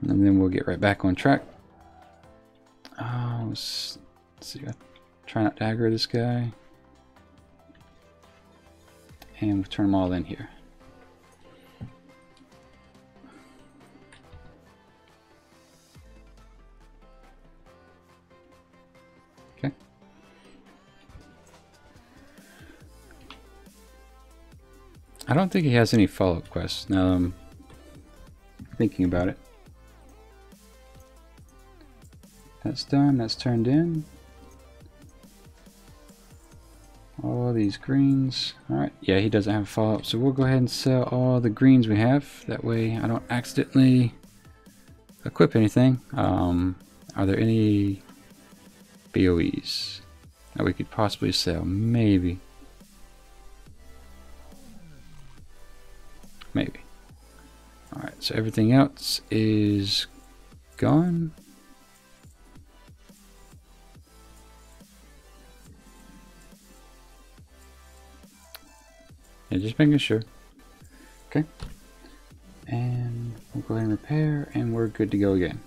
And then we'll get right back on track. Let's see. Try not to aggro this guy. And we'll turn them all in here. Okay. I don't think he has any follow-up quests now that I'm thinking about it. That's done, that's turned in. All these greens. Alright, yeah, he doesn't have a follow-up, so we'll go ahead and sell all the greens we have. That way I don't accidentally equip anything. Are there any BOEs that we could possibly sell? Maybe. Maybe. Alright, so everything else is gone. Yeah, just making sure. Okay. And we'll go ahead and repair, and we're good to go again.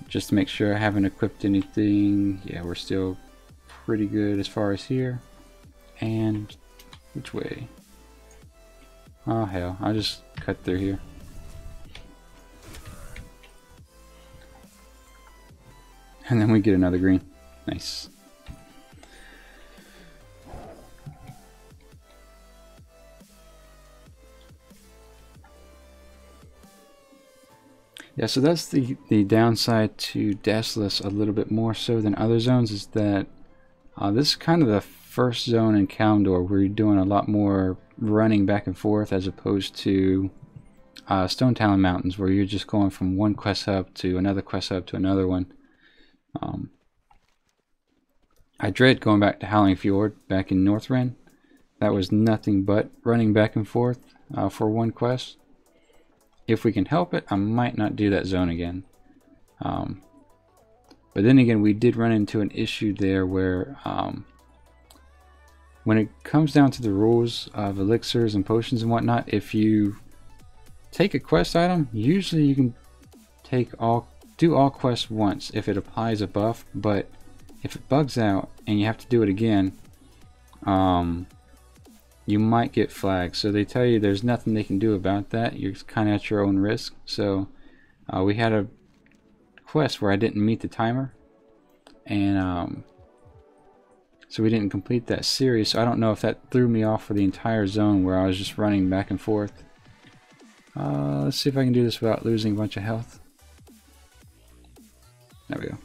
Just to make sure I haven't equipped anything. Yeah, we're still pretty good as far as here. And which way? Oh hell, I'll just cut through here. And then we get another green. Nice. Yeah, so that's the downside to Deathless a little bit more so than other zones, is that this is kind of the first zone in Kalimdor where you're doing a lot more running back and forth as opposed to Stone Talon Mountains, where you're just going from one quest hub to another quest hub to another one. I dread going back to Howling Fjord back in Northrend. That was nothing but running back and forth for one quest. If we can help it, I might not do that zone again. But then again, we did run into an issue there where when it comes down to the rules of elixirs and potions and whatnot, if you take a quest item, usually you can do all quests once if it applies a buff, but if it bugs out and you have to do it again, you might get flagged. So they tell you there's nothing they can do about that. You're kind of at your own risk. So we had a quest where I didn't meet the timer, and so we didn't complete that series. So I don't know if that threw me off for the entire zone where I was just running back and forth. Let's see if I can do this without losing a bunch of health. There we go.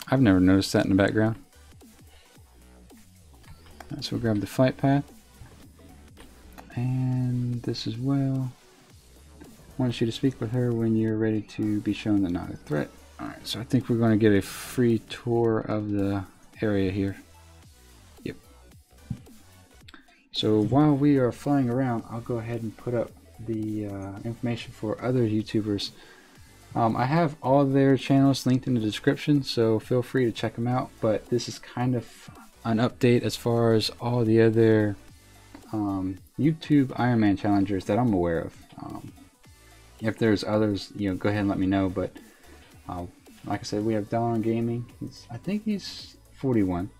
I've never noticed that in the background. So we'll grab the flight path. And this as well. Wants you to speak with her when you're ready to be shown the not a threat. Alright, so I think we're going to get a free tour of the area here. Yep. So while we are flying around, I'll go ahead and put up the information for other YouTubers. I have all their channels linked in the description, so feel free to check them out. But this is kind of an update as far as all the other YouTube Ironman challengers that I'm aware of. If there's others, go ahead and let me know. But like I said, we have Dawn Gaming. I think he's 41.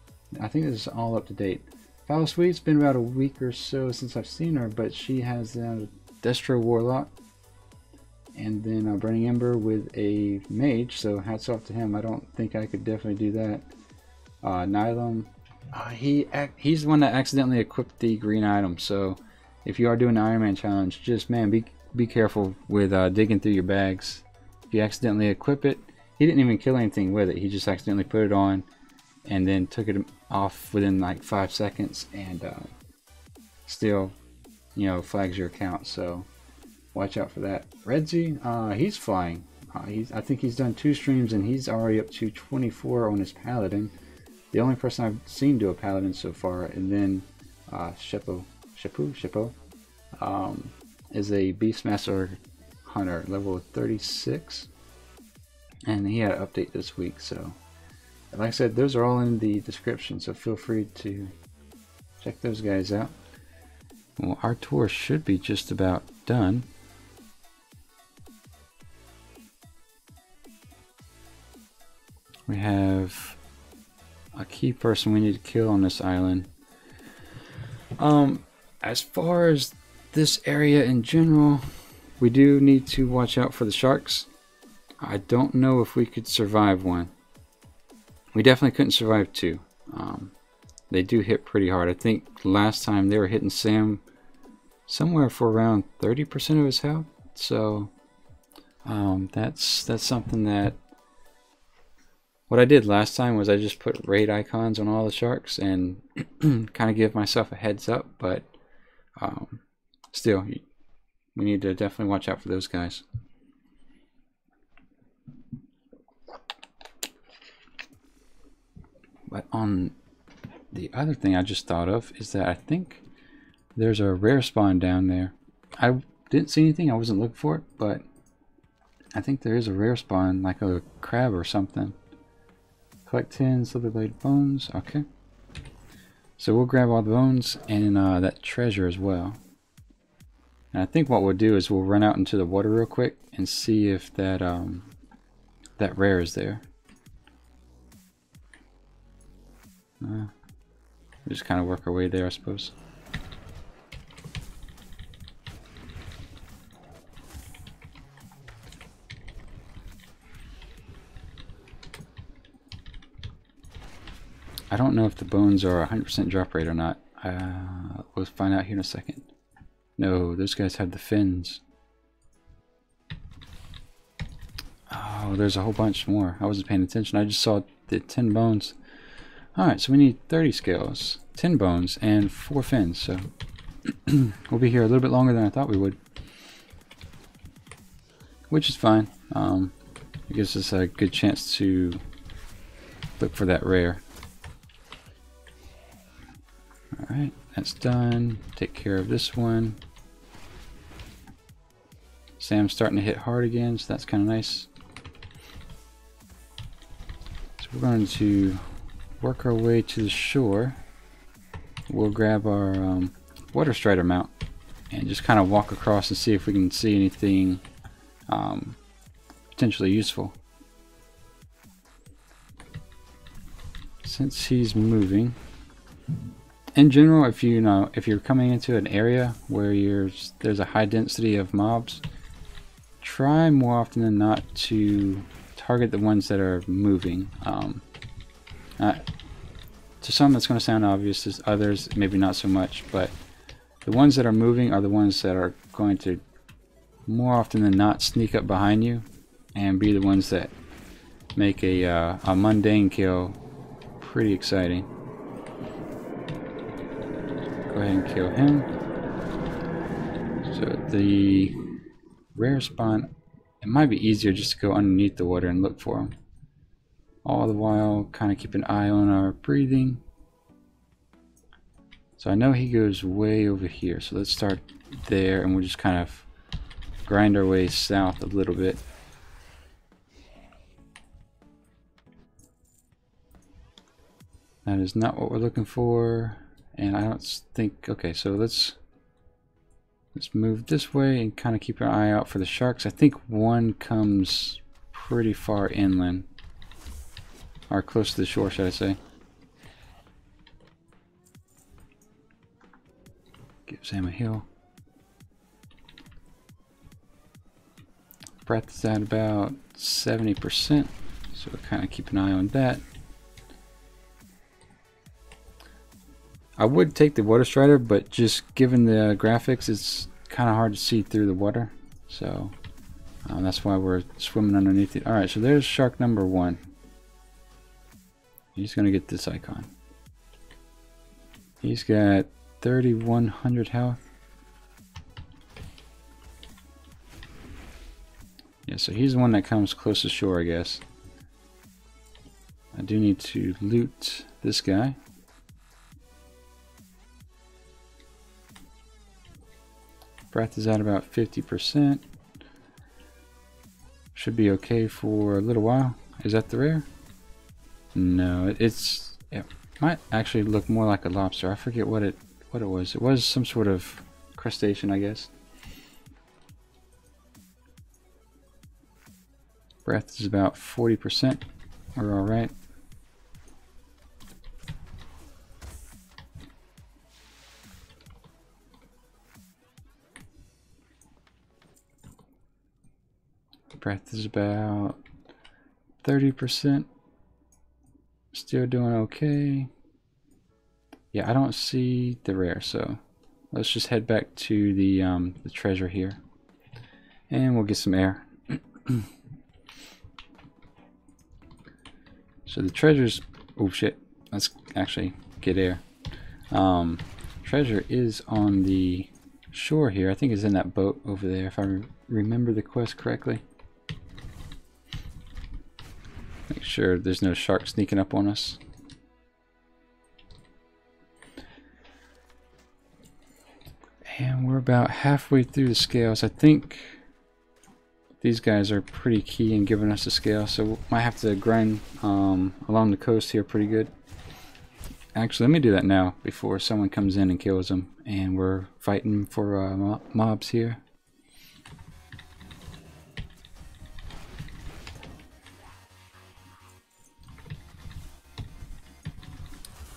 I think this is all up to date. Foul Sweet's been about a week or so since I've seen her, but she has Destro Warlock. And then Burning Ember with a mage, so hats off to him. I don't think I could definitely do that. Nylum, he's the one that accidentally equipped the green item. So if you are doing the Ironman challenge, just be careful with digging through your bags. If you accidentally equip it, he didn't even kill anything with it. He just accidentally put it on and then took it off within like 5 seconds, and still, flags your account. So watch out for that. Redzi, he's flying. I think he's done 2 streams and he's already up to 24 on his paladin. The only person I've seen do a paladin so far. And then Shippo is a Beastmaster hunter, level 36, and he had an update this week. So like I said, those are all in the description, so feel free to check those guys out. Well, our tour should be just about done. We have a key person we need to kill on this island. As far as this area in general, we do need to watch out for the sharks. I don't know if we could survive one. We definitely couldn't survive 2. They do hit pretty hard. I think last time they were hitting Sam somewhere for around 30% of his health. So that's something that what I did last time was I just put raid icons on all the sharks and kind of give myself a heads up. But still, we need to definitely watch out for those guys. But on the other thing I just thought of is that I think there's a rare spawn down there. I didn't see anything, I wasn't looking for it, but I think there is a rare spawn, like a crab or something. Collect 10 silverblade bones. Okay. So we'll grab all the bones and that treasure as well. And I think what we'll do is we'll run out into the water real quick and see if that that rare is there. We'll just kind of work our way there, I suppose. I don't know if the bones are 100% drop rate or not. We'll find out here in a second. No, those guys have the fins. Oh, there's a whole bunch more. I wasn't paying attention. I just saw the 10 bones. Alright, so we need 30 scales, 10 bones, and 4 fins. So we'll be here a little bit longer than I thought we would. Which is fine. It gives us a good chance to look for that rare. Alright, that's done. Take care of this one. Sam's starting to hit hard again, so that's kind of nice. So we're going to work our way to the shore. We'll grab our water strider mount and just kind of walk across and see if we can see anything potentially useful. Since he's moving, in general, if you're coming into an area where there's a high density of mobs, try more often than not to target the ones that are moving. To some that's going to sound obvious, to others maybe not so much, but the ones that are moving are the ones that are going to more often than not sneak up behind you and be the ones that make a mundane kill pretty exciting. Go ahead and kill him. So the rare spawn, it might be easier just to go underneath the water and look for him. All the while kind of keep an eye on our breathing. So I know he goes way over here, so let's start there and we'll just kind of grind our way south a little bit. That is not what we're looking for. And I don't think, okay, so let's move this way and kind of keep an eye out for the sharks. I think one comes pretty far inland, or close to the shore, should I say. Give Sam a heal. Breath is at about 70%, so we'll kind of keep an eye on that. I would take the water strider, but just given the graphics, it's kind of hard to see through the water, so that's why we're swimming underneath it. Alright, so there's shark number 1. He's gonna get this icon. He's got 3,100 health. Yeah, so he's the one that comes close to shore, I guess. I do need to loot this guy. Breath is at about 50%. Should be okay for a little while. Is that the rare? No, it might actually look more like a lobster. I forget what it was. It was some sort of crustacean, I guess. Breath is about 40%. We're all right. Breath is about 30%. Still doing okay. Yeah, I don't see the rare, so let's just head back to the treasure here, and we'll get some air. So the treasure's, oh shit, let's actually get air. Treasure is on the shore here. I think it's in that boat over there, if I remember the quest correctly. Make sure there's no shark sneaking up on us. And we're about halfway through the scales. I think these guys are pretty key in giving us a scale, so we might have to grind along the coast here pretty good. Actually, let me do that now before someone comes in and kills them, and we're fighting for mobs here.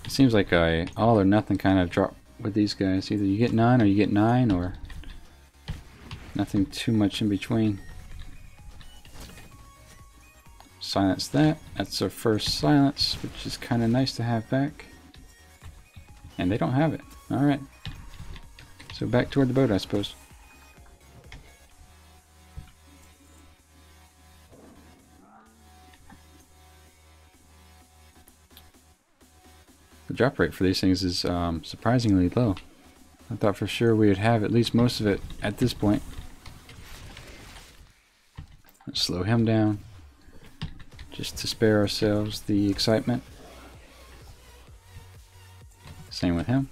It seems like a all or nothing kind of drop with these guys. Either you get none or you get 9, or nothing too much in between. Silence that. That's our first silence, which is kind of nice to have back. And they don't have it. Alright. So back toward the boat, I suppose. The drop rate for these things is surprisingly low. I thought for sure we would have at least most of it at this point. Let's slow him down, just to spare ourselves the excitement. Same with him.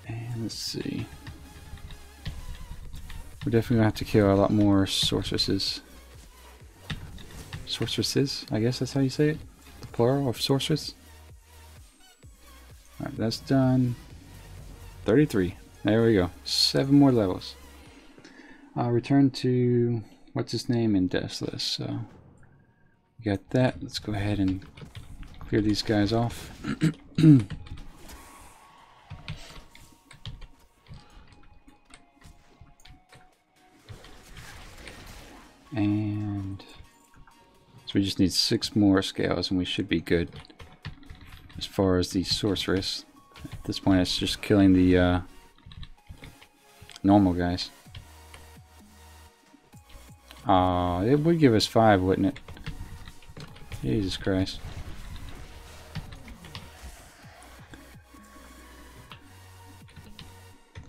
And let's see. We're definitely going to have to kill a lot more sorceresses. Sorceresses, I guess that's how you say it. The plural of sorceress. Alright, that's done. 33. There we go. 7 more levels. I'll return to what's his name in Deathless. So we got that. Let's go ahead and clear these guys off. And so we just need 6 more scales and we should be good. As far as the sorceress, at this point it's just killing the normal guys. It would give us 5, wouldn't it? Jesus Christ.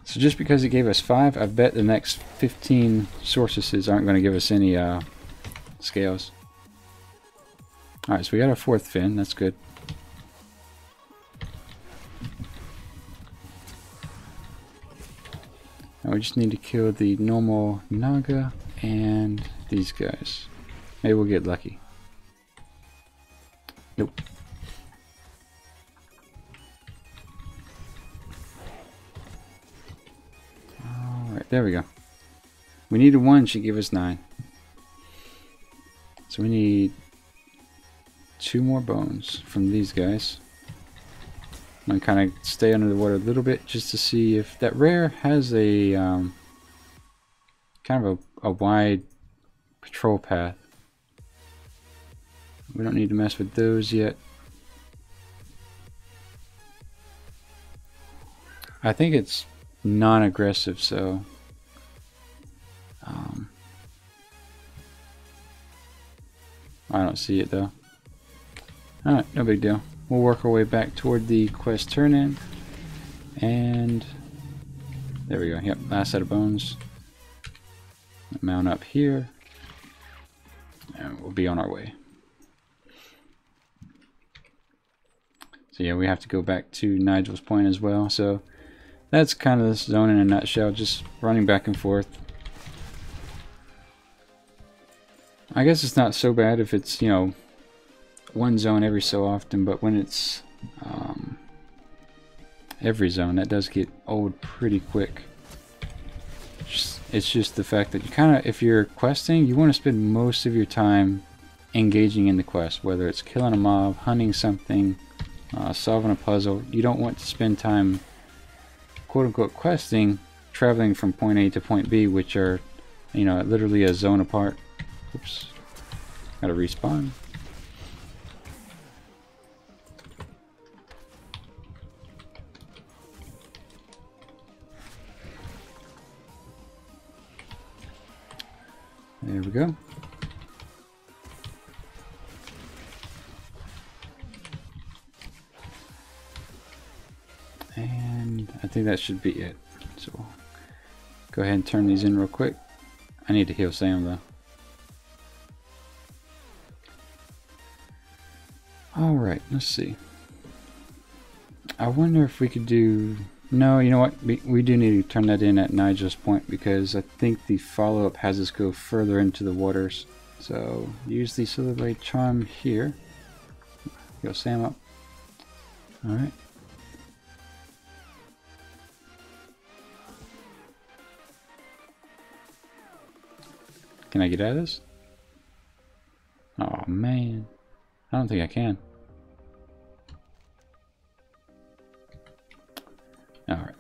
So just because it gave us 5, I bet the next 15 sorceresses aren't going to give us any scales. Alright, so we got our 4th fin, that's good. Now we just need to kill the normal Naga and these guys. Maybe we'll get lucky. Nope. Alright, there we go. We needed 1, she gave us 9. So we need 2 more bones from these guys. I'm gonna kind of stay under the water a little bit just to see if that rare has a kind of a wide patrol path. We don't need to mess with those yet. I think it's non-aggressive, so I don't see it though. Alright, no big deal. We'll work our way back toward the quest turn-in. And there we go. Yep, last set of bones. Mount up here. And we'll be on our way. So yeah, we have to go back to Nigel's Point as well. So that's kind of this zone in a nutshell. Just running back and forth. I guess it's not so bad if it's, you know, one zone every so often, but when it's every zone, that does get old pretty quick. It's just the fact that you kind of, if you're questing, you want to spend most of your time engaging in the quest, whether it's killing a mob, hunting something, solving a puzzle. You don't want to spend time quote-unquote questing, traveling from point A to point B, which are, you know, literally a zone apart. Oops, gotta respawn. There we go. And I think that should be it. So we'll go ahead and turn these in real quick. I need to heal Sam though. Alright, let's see. I wonder if we could do... No, you know what? We do need to turn that in at Nigel's Point because I think the follow-up has us go further into the waters. So, use the Silver Blade Charm here. Heal Sam up. Alright. Can I get out of this? Oh man. I don't think I can. Alright.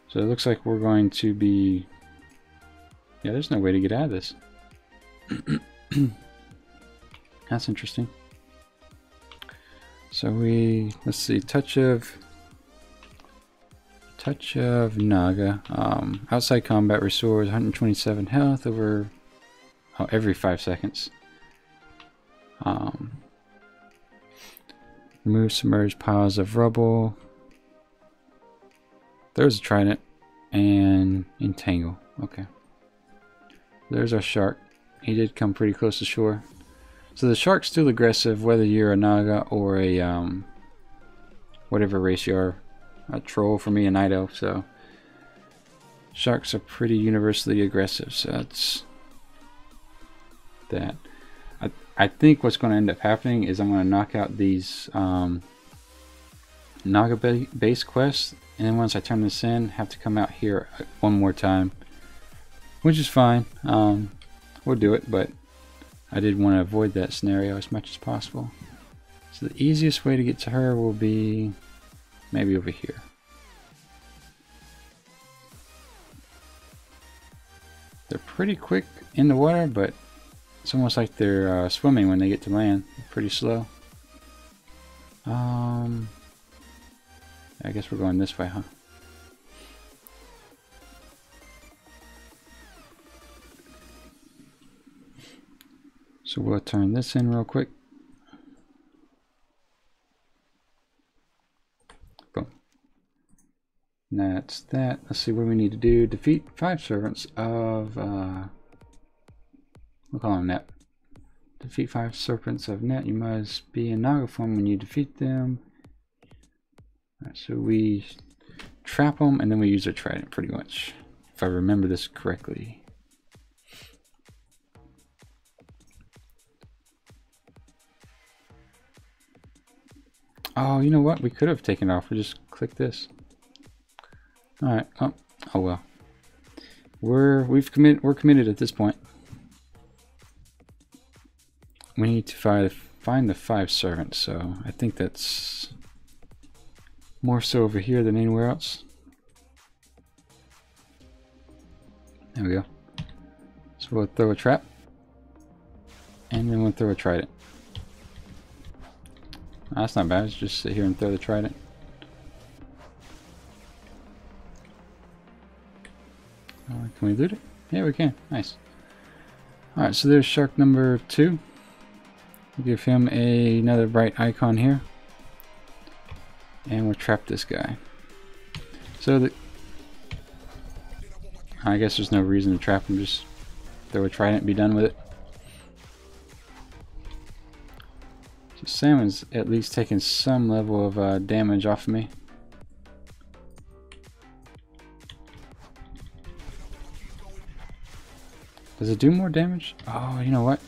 So it looks like we're going to be... Yeah, there's no way to get out of this. That's interesting. So let's see, touch of Naga. Outside combat restores 127 health over every 5 seconds. Remove submerged piles of rubble. There's a trident and entangle. Okay. There's our shark. He did come pretty close to shore. So the shark's still aggressive whether you're a Naga or a whatever race you are. A troll, for me, a night elf. So sharks are pretty universally aggressive. So that's that. I think what's going to end up happening is I'm going to knock out these Naga base quests, and then once I turn this in, have to come out here one more time, which is fine. We'll do it, but I did want to avoid that scenario as much as possible. So the easiest way to get to her will be maybe over here. They're pretty quick in the water, but it's almost like they're swimming when they get to land. They're pretty slow. I guess we're going this way, huh? So we'll turn this in real quick. Boom. And that's that. Let's see what we need to do. Defeat 5 servants of... we'll call them Net. Defeat 5 serpents of Net. You must be in Naga form when you defeat them. Alright, so we trap them and then we use a trident pretty much. If I remember this correctly. Oh, you know what? We could have taken it off. We just click this. Alright. Oh well. We're committed at this point. We need to find the 5 servants, so I think that's more so over here than anywhere else. There we go. So we'll throw a trap. And then we'll throw a trident. That's not bad, let's just sit here and throw the trident. Can we loot it? Yeah, we can. Nice. Alright, so there's shark number 2. We'll give him another bright icon here. And we'll trap this guy. So I guess there's no reason to trap him, just throw a trident and be done with it. So Salmon's at least taking some level of damage off of me. Does it do more damage? Oh, you know what?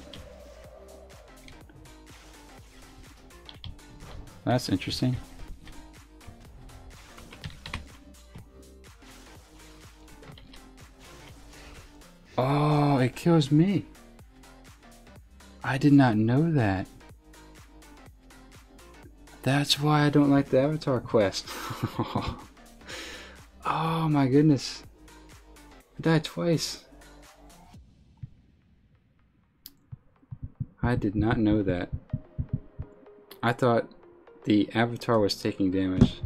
That's interesting. Oh, it kills me. I did not know that. That's why I don't like the avatar quest. Oh my goodness. I died twice. I did not know that. I thought the avatar was taking damage.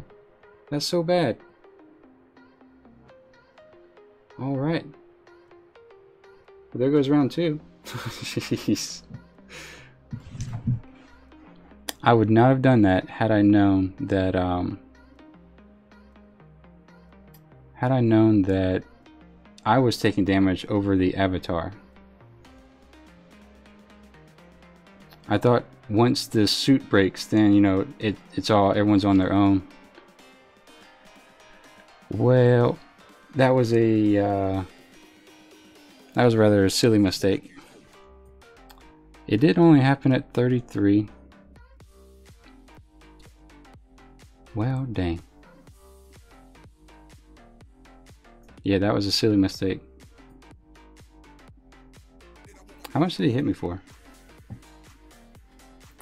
That's so bad. Alright. Well, there goes round 2. Jeez. I would not have done that had I known that I was taking damage over the avatar. I thought once the suit breaks, then you know everyone's on their own. Well, that was rather a silly mistake. It did only happen at 33. Well, dang. Yeah, that was a silly mistake. How much did he hit me for?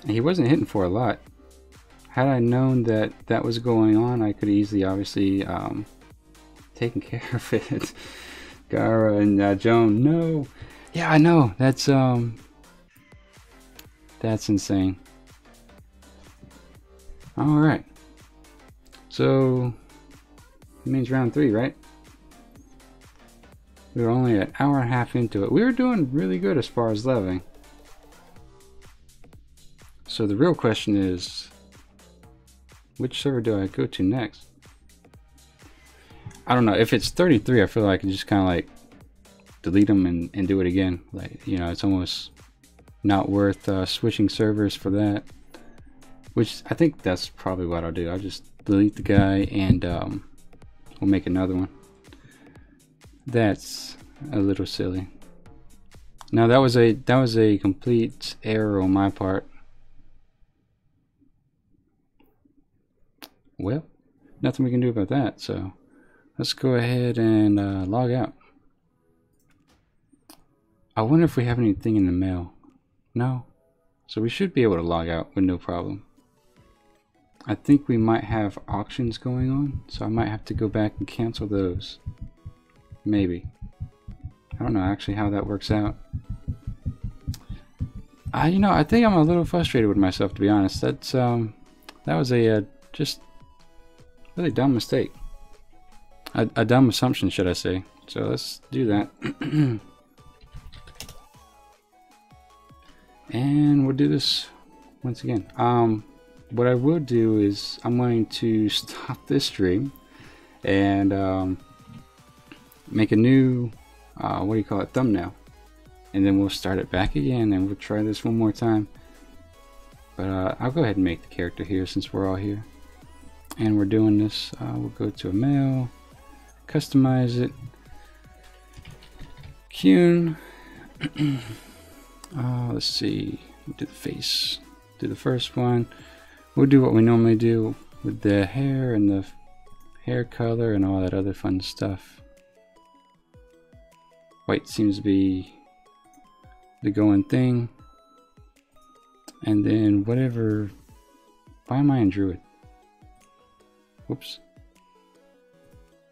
He wasn't hitting for a lot. Had I known that that was going on, I could easily, obviously, taken care of it. Gara and Joan, no. Yeah, I know. That's insane. All right. So it means round 3, right? We were only an hour and a half into it. We were doing really good as far as leveling. So the real question is, which server do I go to next? I don't know. If it's 33, I feel like I can just kind of like delete them and do it again. Like, you know, it's almost not worth switching servers for that. Which I think that's probably what I'll do. I'll just delete the guy and we'll make another one. That's a little silly. Now that was a complete error on my part. Well, nothing we can do about that. So let's go ahead and log out. I wonder if we have anything in the mail. No. So we should be able to log out with no problem. I think we might have auctions going on, so I might have to go back and cancel those. Maybe. I don't know actually how that works out. You know, I think I'm a little frustrated with myself, to be honest. That's that was a just really dumb mistake. A dumb assumption, should I say. So let's do that. And we'll do this once again. What I will do is I'm going to stop this stream and make a new what do you call it, thumbnail, and then we'll start it back again and we'll try this one more time. But I'll go ahead and make the character here since we're all here and we're doing this. We'll go to a mail, customize it, Qyune. Let's see, do the face, do the first one. we'll do what we normally do with the hair and the hair color and all that other fun stuff. White seems to be the going thing. And then whatever. Why am I in Druid? Whoops.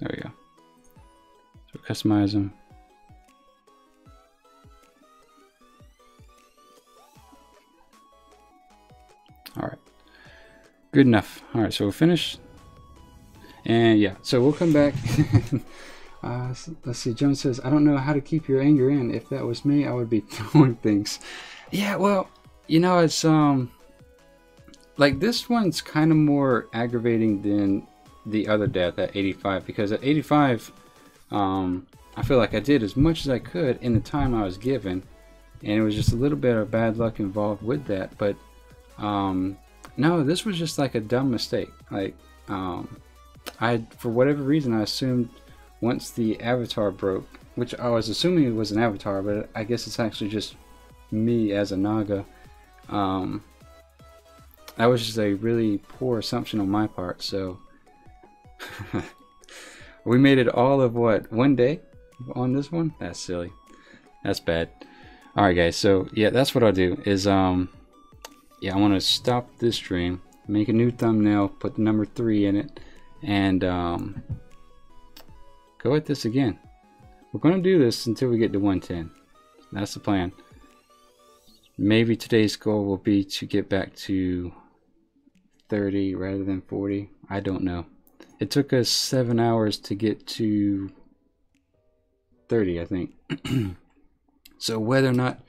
There we go. So customize them. Alright. Good enough. Alright, so we'll finish. And yeah, so we'll come back. Let's see, Joan says, I don't know how to keep your anger in. If that was me, I would be throwing things. Yeah, well, you know, it's like this one's kind of more aggravating than the other death at 85, because at 85 I feel like I did as much as I could in the time I was given, and it was just a little bit of bad luck involved with that. But no, this was just like a dumb mistake. Like for whatever reason, I assumed once the avatar broke, which I was assuming it was an avatar, but I guess it's actually just me as a Naga. That was just a really poor assumption on my part. So we made it all of what, 1 day on this one? That's silly. That's bad. Alright guys, so yeah, that's what I'll do is yeah, I want to stop this stream, make a new thumbnail, put the number 3 in it, and go at this again. We're going to do this until we get to 110. That's the plan. Maybe today's goal will be to get back to 30 rather than 40. I don't know. It took us 7 hours to get to 30, I think. So whether or not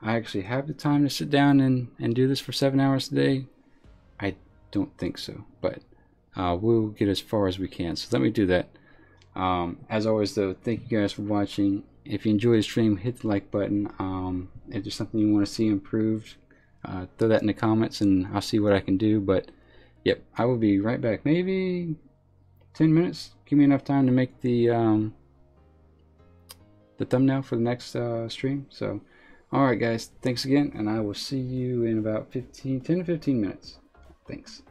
I actually have the time to sit down and do this for 7 hours today, I don't think so. But we'll get as far as we can. So let me do that. As always though, thank you guys for watching. If you enjoyed the stream, hit the like button. If there's something you want to see improved, throw that in the comments and I'll see what I can do. But yep, I will be right back. Maybe 10 minutes. Give me enough time to make the thumbnail for the next stream. So alright guys, thanks again, and I will see you in about 10 to 15 minutes. Thanks.